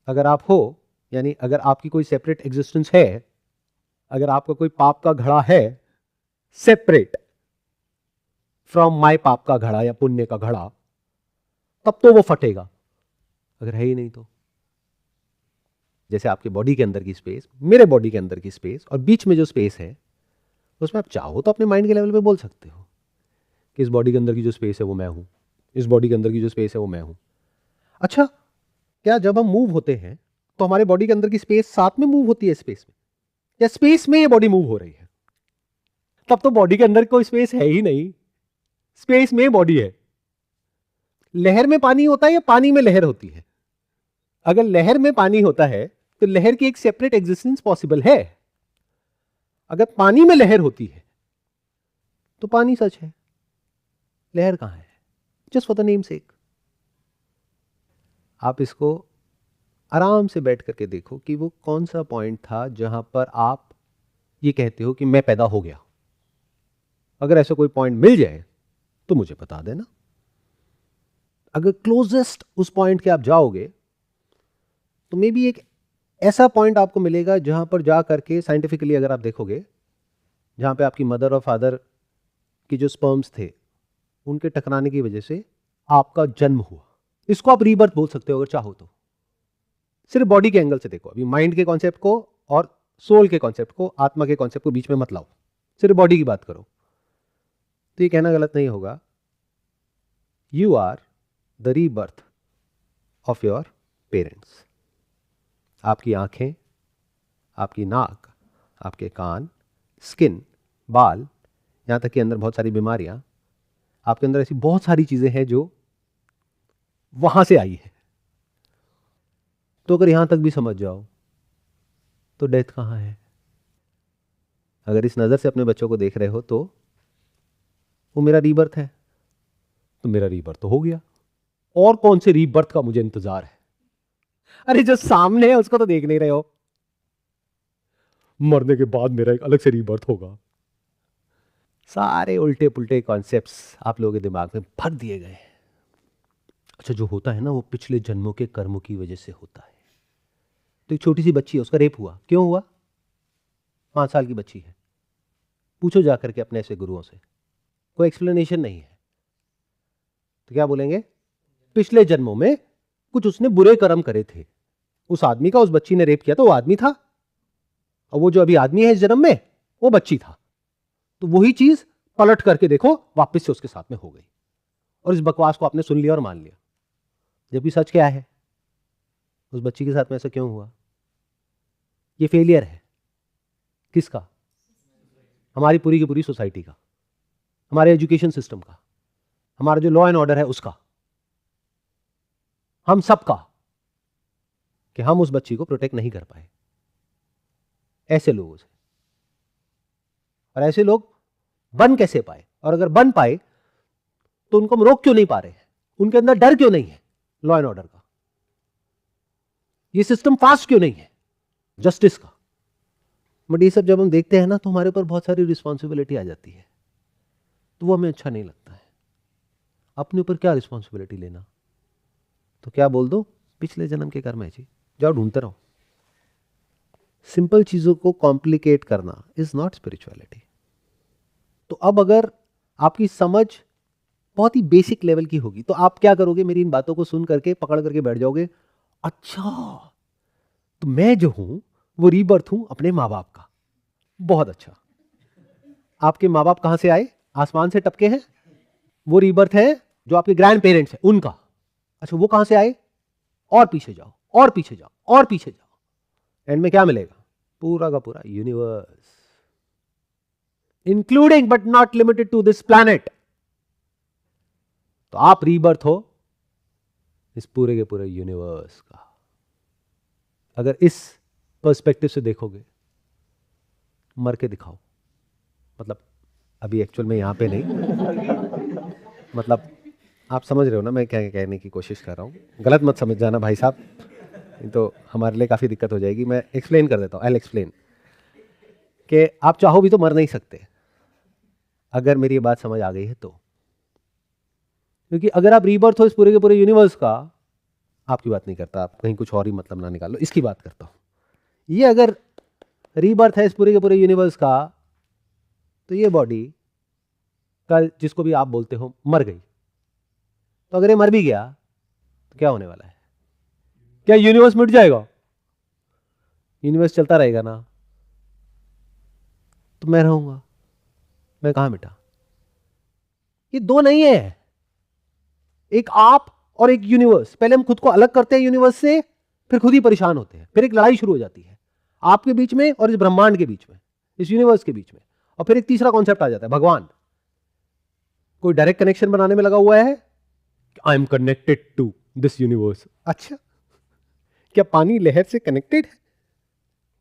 अगर आप हो, यानी अगर आपकी कोई सेपरेट एग्जिस्टेंस है, अगर आपका कोई पाप का घड़ा है सेपरेट फ्रॉम माय पाप का घड़ा या पुण्य का घड़ा, तब तो वो फटेगा। अगर है ही नहीं तो, जैसे आपके बॉडी के अंदर की स्पेस, मेरे बॉडी के अंदर की स्पेस, और बीच में जो स्पेस है उसमें आप चाहो तो अपने माइंड के लेवल पे बोल सकते हो कि इस बॉडी के अंदर की जो स्पेस है वो मैं हूं, इस बॉडी के अंदर की जो स्पेस है वो मैं हूं। अच्छा, क्या जब हम मूव होते हैं तो हमारे बॉडी के अंदर की स्पेस साथ में मूव होती है स्पेस में, या स्पेस में ये बॉडी मूव हो रही है? तब तो बॉडी के अंदर कोई स्पेस है ही नहीं, स्पेस में बॉडी है। लहर में पानी होता है या पानी में लहर होती है? अगर लहर में पानी होता है तो लहर की एक सेपरेट एग्जिस्टेंस पॉसिबल है। अगर पानी में लहर होती है तो पानी सच है, लहर कहां है? जस्ट फॉर द नेम सेक। आप इसको आराम से बैठ करके देखो कि वो कौन सा पॉइंट था जहां पर आप ये कहते हो कि मैं पैदा हो गया। अगर ऐसा कोई पॉइंट मिल जाए तो मुझे बता देना। अगर क्लोजेस्ट उस पॉइंट के आप जाओगे तो मे बी एक ऐसा पॉइंट आपको मिलेगा जहां पर जा करके साइंटिफिकली अगर आप देखोगे, जहां पे आपकी मदर और फादर की जो स्पर्म्स थे उनके टकराने की वजह से आपका जन्म हुआ। इसको आप रीबर्थ बोल सकते हो अगर चाहो तो। सिर्फ बॉडी के एंगल से देखो, अभी माइंड के कॉन्सेप्ट को और सोल के कॉन्सेप्ट को, आत्मा के कॉन्सेप्ट को बीच में मत लाओ, सिर्फ बॉडी की बात करो। तो ये कहना गलत नहीं होगा, you are the rebirth of your parents. आपकी आंखें, आपकी नाक, आपके कान, स्किन, बाल, यहां तक कि अंदर बहुत सारी बीमारियां, आपके अंदर ऐसी बहुत सारी चीजें हैं जो वहां से आई है। तो अगर यहां तक भी समझ जाओ तो डेथ कहां है? अगर इस नजर से अपने बच्चों को देख रहे हो तो वो मेरा रीबर्थ है, तो मेरा रीबर्थ तो हो गया। और कौन से रीबर्थ का मुझे इंतजार है? अरे जो सामने है उसको तो देख नहीं रहे हो। मरने के बाद मेरा एक अलग से रीबर्थ होगा। सारे उल्टे पुल्टे कॉन्सेप्ट्स आप लोगों के दिमाग में भर दिए गए। अच्छा, जो होता है ना वो पिछले जन्मों के कर्मों की वजह से होता है। तो एक छोटी सी बच्ची है, उसका रेप हुआ, क्यों हुआ? 5 साल की बच्ची है, पूछो जाकर के अपने ऐसे गुरुओं से, कोई एक्सप्लेनेशन नहीं है। तो क्या बोलेंगे? पिछले जन्मों में कुछ उसने बुरे कर्म करे थे, उस आदमी का उस बच्ची ने रेप किया तो वो आदमी था, और वो जो अभी आदमी है इस जन्म में वो बच्ची था। तो वही चीज पलट करके देखो वापस से उसके साथ में हो गई, और इस बकवास को आपने सुन लिया और मान लिया। जबकि सच क्या है? उस बच्ची के साथ में ऐसा क्यों हुआ? ये फेलियर है किसका? हमारी पूरी की पूरी सोसाइटी का, हमारे एजुकेशन सिस्टम का, हमारा जो लॉ एंड ऑर्डर है उसका, हम सबका, कि हम उस बच्ची को प्रोटेक्ट नहीं कर पाए ऐसे लोगों से। और ऐसे लोग बन कैसे पाए? और अगर बन पाए तो उनको हम रोक क्यों नहीं पा रहे हैं? उनके अंदर डर क्यों नहीं है लॉ एंड ऑर्डर का? ये सिस्टम फास्ट क्यों नहीं है जस्टिस का? बट ये सब जब हम देखते हैं ना तो हमारे ऊपर बहुत सारी रिस्पॉन्सिबिलिटी आ जाती है, तो वो हमें अच्छा नहीं लगता है। अपने ऊपर क्या रिस्पॉन्सिबिलिटी लेना? तो क्या बोल दो, पिछले जन्म के कर्म है जी, जाओ ढूंढते रहो। सिंपल चीजों को कॉम्प्लिकेट करना इज नॉट स्पिरिचुअलिटी। तो अब अगर आपकी समझ बहुत ही बेसिक लेवल की होगी तो आप क्या करोगे? मेरी इन बातों को सुन करके पकड़ करके बैठ जाओगे, अच्छा तो मैं जो हूं वो रीबर्थ हूं अपने मां बाप का। बहुत अच्छा। आपके मां बाप कहां से आए? आसमान से टपके हैं? वो रीबर्थ है जो आपके ग्रैंड पेरेंट्स हैं उनका। अच्छा, वो कहां से आए? और पीछे जाओ, और पीछे जाओ, और पीछे जाओ, एंड में क्या मिलेगा? पूरा का पूरा universe, including but not limited to this planet. तो आप रीबर्थ हो इस पूरे के पूरे यूनिवर्स का। अगर इस पर्सपेक्टिव से देखोगे, मर के दिखाओ, मतलब अभी एक्चुअल में यहां पे नहीं, मतलब आप समझ रहे हो ना मैं क्या कहने की कोशिश कर रहा हूं। गलत मत समझ जाना भाई साहब, तो हमारे लिए काफी दिक्कत हो जाएगी। मैं एक्सप्लेन कर देता हूं, आई एक्सप्लेन, कि आप चाहो भी तो मर नहीं सकते, अगर मेरी ये बात समझ आ गई है तो। क्योंकि अगर आप रीबर्थ हो इस पूरे के पूरे यूनिवर्स का, आपकी बात नहीं करता, आप कहीं कुछ और ही मतलब ना निकालो, इसकी बात करता हूं। ये अगर रीबर्थ है इस पूरे के पूरे यूनिवर्स का, तो ये बॉडी कल जिसको भी आप बोलते हो मर गई, तो अगर ये मर भी गया तो क्या होने वाला है? क्या यूनिवर्स मिट जाएगा? यूनिवर्स चलता रहेगा ना, तो मैं रहूंगा। मैं कहां मिटा? ये दो नहीं है, एक आप और एक यूनिवर्स। पहले हम खुद को अलग करते हैं यूनिवर्स से, फिर खुद ही परेशान होते हैं, फिर एक लड़ाई शुरू हो जाती है आपके बीच में और इस ब्रह्मांड के बीच में, इस यूनिवर्स के बीच में। और फिर एक तीसरा कॉन्सेप्ट आ जाता है, भगवान। कोई डायरेक्ट कनेक्शन बनाने में लगा हुआ है, I am connected to this universe. अच्छा, क्या पानी लहर से कनेक्टेड है?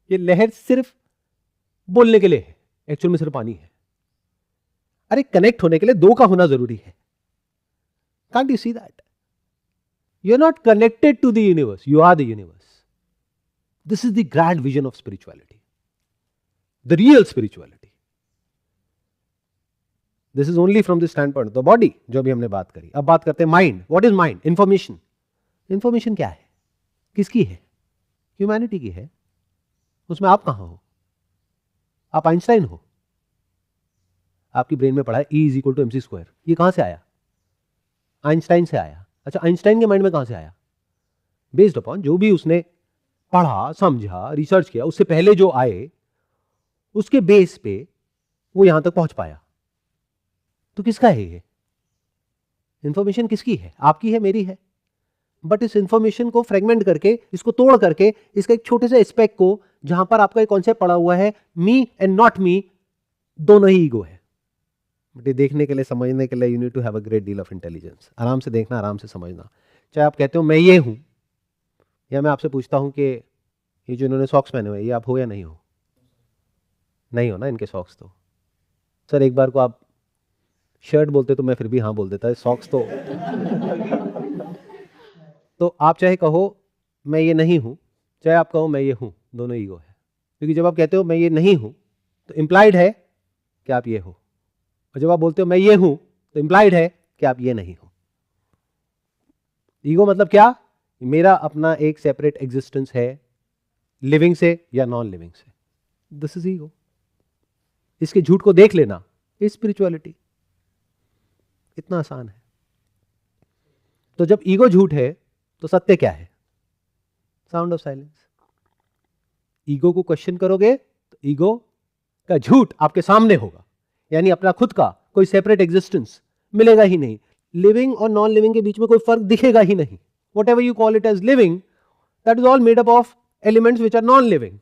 ये लहर सिर्फ बोलने के लिए है, एक्चुअल में सिर्फ पानी है। अरे कनेक्ट होने के लिए दो का होना जरूरी है। Can't you see that? You're not connected to the universe, you are the universe. This is the grand vision of spirituality, the real spirituality. This is only from the standpoint of the body, जो भी हमने बात करी। अब बात करते हैं mind. What is mind? Information. Information क्या है? किसकी है? ह्यूमैनिटी की है। उसमें आप कहां हो? आप आइंस्टाइन हो? आपकी ब्रेन में पढ़ा है E = mc²। ये कहां से आया? आइंस्टाइन से आया। अच्छा, आइंस्टाइन के माइंड में कहां से आया? बेस्ड अपॉन जो भी उसने पढ़ा, समझा, रिसर्च किया, उससे पहले जो आए, उसके बेस पे वो यहां तक पहुंच पाया। तो किसका है ये इंफॉर्मेशन? किसकी है? आपकी है, मेरी है। बट इस इंफॉर्मेशन को फ्रेगमेंट करके, इसको तोड़ करके, इसका एक छोटे से एस्पेक्ट को, जहां पर आपका एक कॉन्सेप्ट पड़ा हुआ है मी एंड नॉट मी, दोनों ही ईगो है। बट ये देखने के लिए, समझने के लिए, you need to have a great deal of intelligence. आराम से देखना, आराम से समझना। चाहे आप कहते हो मैं ये हूं, या मैं आपसे पूछता हूं कि ये जो इन्होंने सॉक्स पहने हुए, ये आप हो या नहीं हो? नहीं हो ना इनके सॉक्स। तो सर एक बार को आप शर्ट बोलते तो मैं फिर भी हाँ बोल देता, सॉक्स तो तो आप चाहे कहो मैं ये नहीं हूं, चाहे आप कहो मैं ये हूं, दोनों ईगो है। क्योंकि जब आप कहते हो मैं ये नहीं हूं, तो इंप्लाइड है कि आप ये हो, और जब आप बोलते हो मैं ये हूं, तो इंप्लाइड है कि आप ये नहीं हो। ईगो मतलब क्या? मेरा अपना एक सेपरेट एग्जिस्टेंस है, लिविंग से या नॉन लिविंग से। This is ego. इसके झूठ को देख लेना इज स्पिरिचुअलिटी। इतना आसान है। तो जब ईगो झूठ है तो सत्य क्या है? Sound of silence. ईगो को क्वेश्चन करोगे तो ईगो का झूठ आपके सामने होगा, यानी अपना खुद का कोई सेपरेट एग्जिस्टेंस मिलेगा ही नहीं। लिविंग और नॉन लिविंग के बीच में कोई फर्क दिखेगा ही नहीं। Whatever you call it as living, that is all made up of elements which are non living.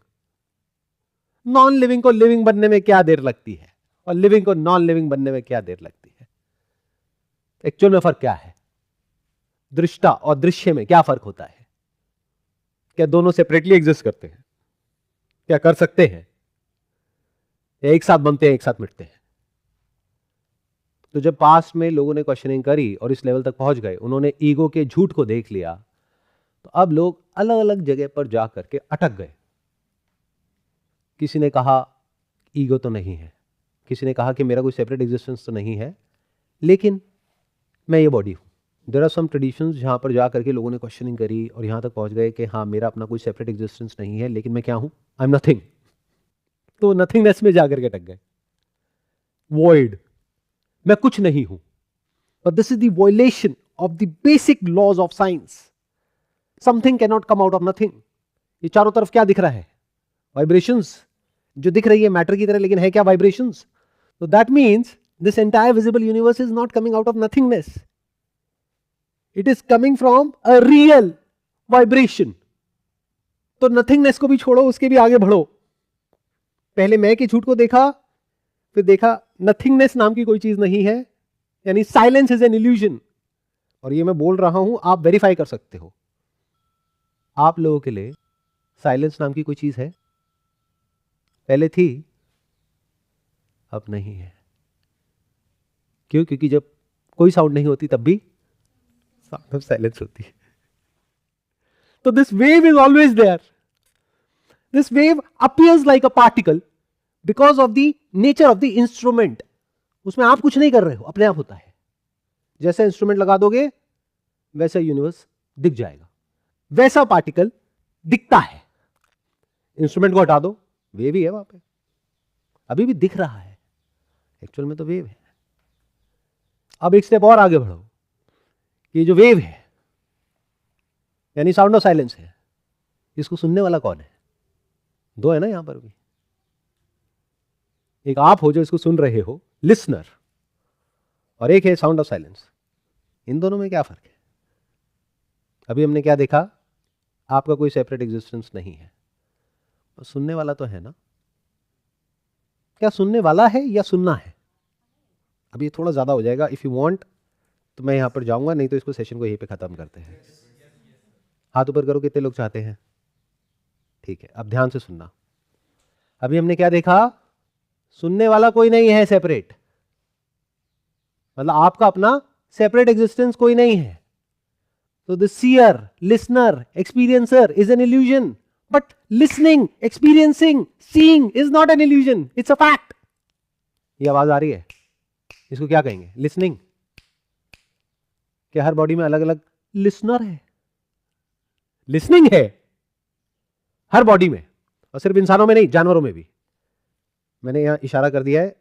Non living को लिविंग बनने में क्या देर लगती है, और लिविंग को नॉन लिविंग बनने में क्या देर लगती है? एक्चुअल में फर्क क्या है? दृष्टा और दृश्य में क्या फर्क होता है? क्या दोनों सेपरेटली एग्जिस्ट करते हैं? क्या कर सकते हैं? या एक साथ बनते हैं, एक साथ मिटते हैं? तो जब पास्ट में लोगों ने क्वेश्चनिंग करी और इस लेवल तक पहुंच गए, उन्होंने ईगो के झूठ को देख लिया, तो अब लोग अलग अलग जगह पर जा करके अटक गए। किसी ने कहा ईगो तो नहीं है, किसी ने कहा कि मेरा कोई सेपरेट एग्जिस्टेंस तो नहीं है, लेकिन मैं ये बॉडी हूं। देयर आर सम ट्रेडिशंस जहां पर जा करके लोगों ने क्वेश्चनिंग करी और यहां तक पहुंच गए कि हाँ, मेरा अपना कोई सेपरेट एग्जिस्टेंस नहीं है, लेकिन मैं क्या हूं? I am nothing. तो नथिंगनेस में जाकर के अटक गए। वॉइड, मैं कुछ नहीं हूं। But this is the violation of the basic laws of science. Something can not come out of nothing. ये चारों तरफ क्या दिख रहा है? वाइब्रेशंस। जो दिख रही है मैटर की तरह, लेकिन है क्या? वाइब्रेशंस। तो that means this entire visible universe is not coming out of nothingness, it is coming from a real vibration. तो नथिंगनेस को भी छोड़ो, उसके भी आगे बढ़ो। पहले मैं के झूठ को देखा, फिर देखा नथिंगनेस नाम की कोई चीज नहीं है, यानी साइलेंस इज एन इल्यूजन। और ये मैं बोल रहा हूं, आप वेरीफाई कर सकते हो। आप लोगों के लिए साइलेंस नाम की कोई चीज है? पहले थी, अब नहीं है। क्यों? क्योंकि जब कोई साउंड नहीं होती तब भी साउंड ऑफ साइलेंस होती है। तो this wave is always there. This wave appears like a particle because of the nature of the instrument. उसमें आप कुछ नहीं कर रहे हो, अपने आप होता है। जैसा इंस्ट्रूमेंट लगा दोगे वैसा यूनिवर्स दिख जाएगा, वैसा पार्टिकल दिखता है। इंस्ट्रूमेंट को हटा दो, वेव ही है वहां पे, अभी भी दिख रहा है, एक्चुअल में तो वेव है। अब एक स्टेप और आगे बढ़ो, ये जो वेव है यानी साउंड ऑफ साइलेंस है, इसको सुनने वाला कौन है? दो है ना यहां पर भी। एक आप हो जो इसको सुन रहे हो, लिसनर, और एक है साउंड ऑफ साइलेंस। इन दोनों में क्या फर्क है? अभी हमने क्या देखा? आपका कोई सेपरेट एग्जिस्टेंस नहीं है, तो सुनने वाला तो है ना। क्या सुनने वाला है या सुनना है? अभी थोड़ा ज्यादा हो जाएगा। इफ यू वांट तो मैं यहां पर जाऊंगा, नहीं तो इसको सेशन को यहीं पे खत्म करते हैं। हाथ ऊपर करो, कितने लोग चाहते हैं? ठीक है, अब ध्यान से सुनना। अभी हमने क्या देखा? सुनने वाला कोई नहीं है सेपरेट, मतलब आपका अपना सेपरेट एग्जिस्टेंस कोई नहीं है। तो the seer, listener, experiencer is an illusion, but listening, experiencing, seeing is not an illusion, it's a fact. ये आवाज आ रही है, इसको क्या कहेंगे? लिसनिंग। क्या हर बॉडी में अलग अलग लिसनर है? लिसनिंग है हर बॉडी में, और सिर्फ इंसानों में नहीं, जानवरों में भी। मैंने यहां इशारा कर दिया है,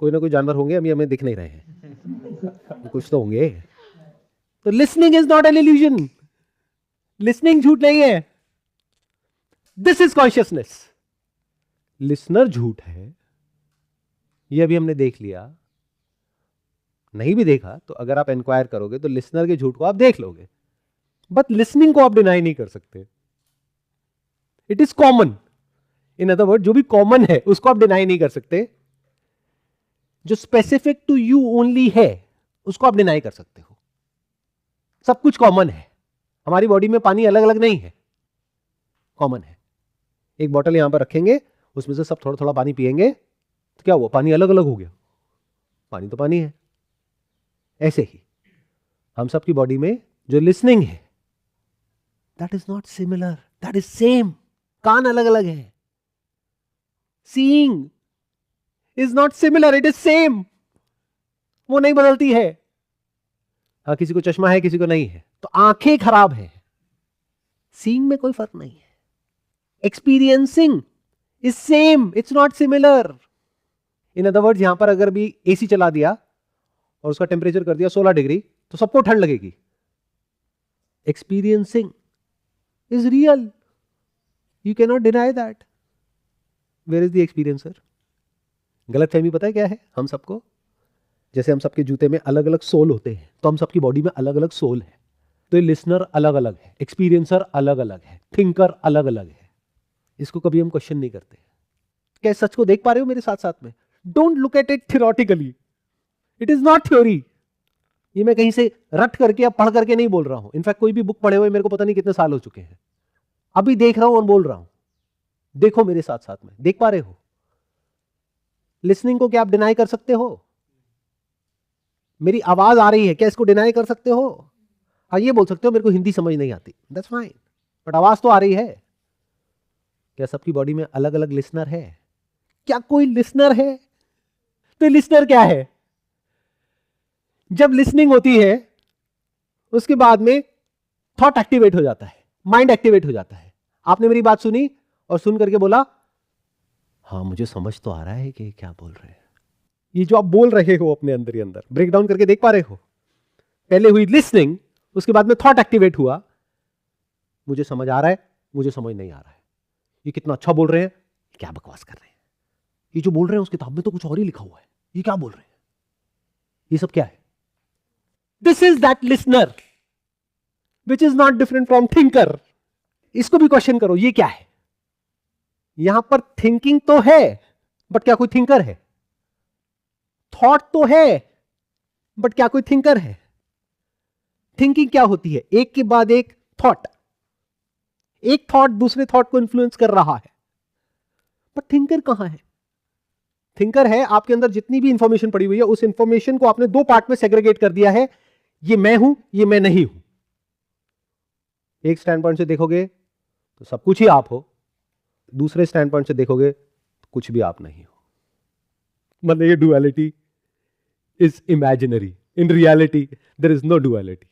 कोई ना कोई जानवर होंगे, अभी हमें दिख नहीं रहे हैं, कुछ तो होंगे। तो listening is not an illusion, listening झूठ नहीं है, दिस इज कॉन्शियसनेस। लिसनर झूठ है, ये अभी हमने देख लिया। नहीं भी देखा तो अगर आप इंक्वायर करोगे तो लिसनर के झूठ को आप देख लोगे, बट लिसनिंग को आप डिनाई नहीं कर सकते। It is common. In other word, जो भी कॉमन है उसको आप डिनाई नहीं कर सकते। जो स्पेसिफिक टू यू ओनली है उसको आप डिनाई कर सकते हो। सब कुछ कॉमन है। हमारी बॉडी में पानी अलग अलग नहीं है, कॉमन है। एक बॉटल यहां पर रखेंगे, उसमें से सब थोड़ा थोड़ा पानी पिएंगे तो क्या हुआ? पानी अलग अलग हो गया। पानी तो पानी है। ऐसे ही हम सब की बॉडी में जो लिसनिंग है, that is not similar, that is same. कान अलग अलग है। Seeing is not similar, it is same, वो नहीं बदलती है। हाँ, किसी को चश्मा है, किसी को नहीं है, तो आंखें खराब है। सीइंग में कोई फर्क नहीं है। Experiencing is same, it's not similar. In other words, यहां पर अगर भी एसी चला दिया और उसका टेम्परेचर कर दिया 16 डिग्री, तो सबको ठंड लगेगी। Experiencing is real, you can not deny that. Where is the experiencer? गलतफहमी पता है क्या है हम सबको? जैसे हम सबके जूते में अलग अलग सोल होते हैं, तो हम सबकी बॉडी में अलग अलग सोल है। तो ये लिसनर अलग अलग है, एक्सपीरियंसर अलग अलग है, थिंकर अलग अलग है। इसको कभी हम क्वेश्चन नहीं करते। क्या सच को देख पा रहे हो मेरे साथ साथ में? Don't look at it theoretically, it is not theory. ये मैं कहीं से रट करके या पढ़ करके नहीं बोल रहा हूं। इनफैक्ट कोई भी बुक पढ़े हुए मेरे को पता नहीं कितने साल हो चुके हैं, अभी देख रहा हूं और बोल रहा हूं। देखो मेरे साथ साथ में, देख पा रहे हो? लिसनिंग को क्या आप डिनाई कर सकते हो? मेरी आवाज आ रही है, क्या इसको डिनाई कर सकते हो? हाँ, ये बोल सकते हो मेरे को हिंदी समझ नहीं आती, दैट्स फाइन, बट आवाज तो आ रही है। क्या सबकी बॉडी में अलग अलग लिसनर है? क्या कोई लिसनर है? तो लिसनर क्या है? जब लिसनिंग होती है उसके बाद में थॉट एक्टिवेट हो जाता है, माइंड एक्टिवेट हो जाता है। आपने मेरी बात सुनी और सुन करके बोला, हाँ मुझे समझ तो आ रहा है कि क्या बोल रहे हैं। ये जो आप बोल रहे हो अपने अंदर ही अंदर, ब्रेक डाउन करके देख पा रहे हो? पहले हुई लिसनिंग, उसके बाद में थॉट एक्टिवेट हुआ, मुझे समझ आ रहा है, मुझे समझ नहीं आ रहा है, ये कितना अच्छा बोल रहे हैं, क्या बकवास कर रहे हैं, ये जो बोल रहे हैं उस किताब में तो कुछ और ही लिखा हुआ है, ये क्या बोल रहे हैं, ये सब क्या है? This is that listener which is not different from thinker. इसको भी क्वेश्चन करो, ये क्या है? यहां पर थिंकिंग तो है, बट क्या कोई थिंकर है? थॉट तो है, बट क्या कोई थिंकर है? थिंकिंग क्या होती है? एक के बाद एक थॉट, एक थॉट दूसरे थॉट को इन्फ्लुएंस कर रहा है, बट थिंकर कहां है? थिंकर है आपके अंदर जितनी भी इंफॉर्मेशन पड़ी हुई है, उस इंफॉर्मेशन को आपने दो पार्ट में सेग्रीगेट कर दिया है, ये मैं हूं, ये मैं नहीं हूं। एक स्टैंड पॉइंट से देखोगे तो सब कुछ ही आप हो, दूसरे स्टैंड पॉइंट से देखोगे तो कुछ भी आप नहीं हो। मतलब ये duality is imaginary, in reality there is no duality.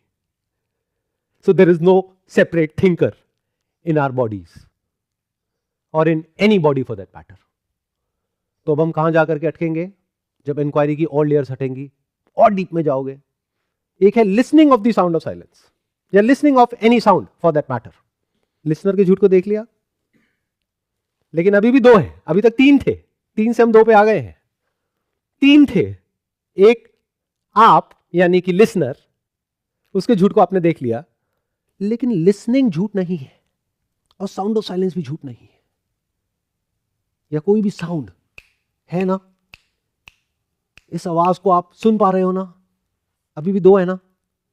So there is no separate thinker in our bodies और in any body for that matter. तो अब हम कहां जाकर के अटकेंगे? जब इंक्वायरी की और लेयर्स हटेंगी और डीप में जाओगे। एक है listening of the sound of silence, या listening of any sound for that matter. Listener के झूठ को देख लिया, लेकिन अभी भी दो है, अभी तक तीन थे, तीन से हम दो पे आ गए हैं। तीन थे, एक आप यानी कि लिसनर, उसके झूठ को आपने देख लिया, लेकिन लिसनिंग झूठ नहीं है और साउंड ऑफ साइलेंस भी झूठ नहीं है, या कोई भी साउंड है ना, इस आवाज को आप सुन पा रहे हो ना, अभी भी दो है ना,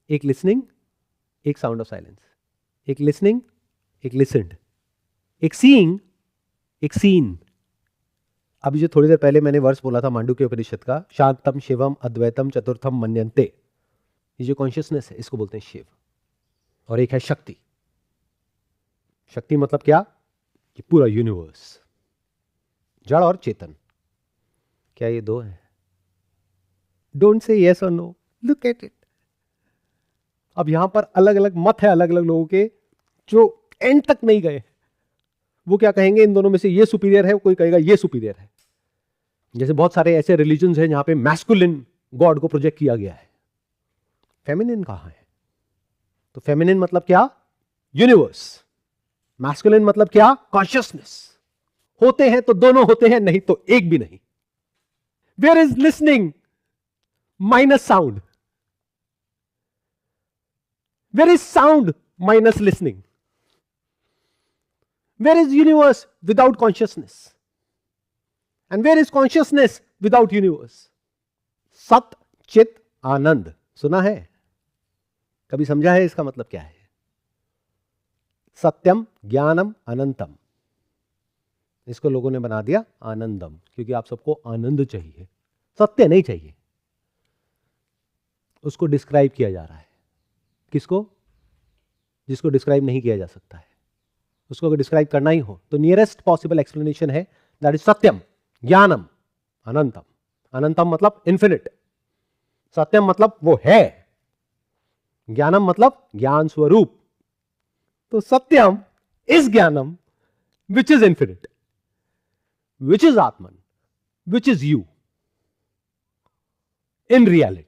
एक लिसनिंग, एक साउंड ऑफ साइलेंस, एक लिसनिंग, एक लिसन्ड, एक सीइंग, एक सीन। अभी जो थोड़ी देर पहले मैंने वर्स बोला था मांडुक्य उपनिषद का, शांतम शिवम अद्वैतम चतुर्थम मन्यन्ते, ये जो कॉन्शियसनेस है इसको बोलते हैं शिव। और एक है शक्ति। शक्ति मतलब क्या? कि पूरा यूनिवर्स, जड़ और चेतन। क्या ये दो है? डोंट से यस और नो, लुक एट इट। अब यहां पर अलग अलग मत है अलग अलग लोगों के, जो एंड तक नहीं गए। वो क्या कहेंगे, इन दोनों में से ये सुपीरियर है, कोई कहेगा ये सुपीरियर है। जैसे बहुत सारे ऐसे रिलीजन्स हैं जहां पे मैस्कुलिन गॉड को प्रोजेक्ट किया गया है, फेमिनिन कहां है? तो फेमिनिन मतलब क्या? यूनिवर्स। मैस्कुलिन मतलब क्या? कॉन्शियसनेस। होते हैं तो दोनों होते हैं, नहीं तो एक भी नहीं। Where is listening minus sound? Where is sound minus listening? Where is universe without consciousness? And where is consciousness without universe? सत चित आनंद सुना है? कभी समझा है इसका मतलब क्या है? सत्यम ज्ञानम अनंतम, इसको लोगों ने बना दिया आनंदम, क्योंकि आप सबको आनंद चाहिए, सत्य नहीं चाहिए। उसको डिस्क्राइब किया जा रहा है। किसको? जिसको डिस्क्राइब नहीं किया जा सकता है। उसको अगर डिस्क्राइब करना ही हो तो नियरेस्ट पॉसिबल एक्सप्लेनेशन है, दैट इज सत्यम ज्ञानम अनंतम। अनंतम मतलब इंफिनिट, सत्यम मतलब वो है, ज्ञानम मतलब ज्ञान स्वरूप। तो सत्यम इज ज्ञानम which is infinite, which is आत्मन, which is you in reality.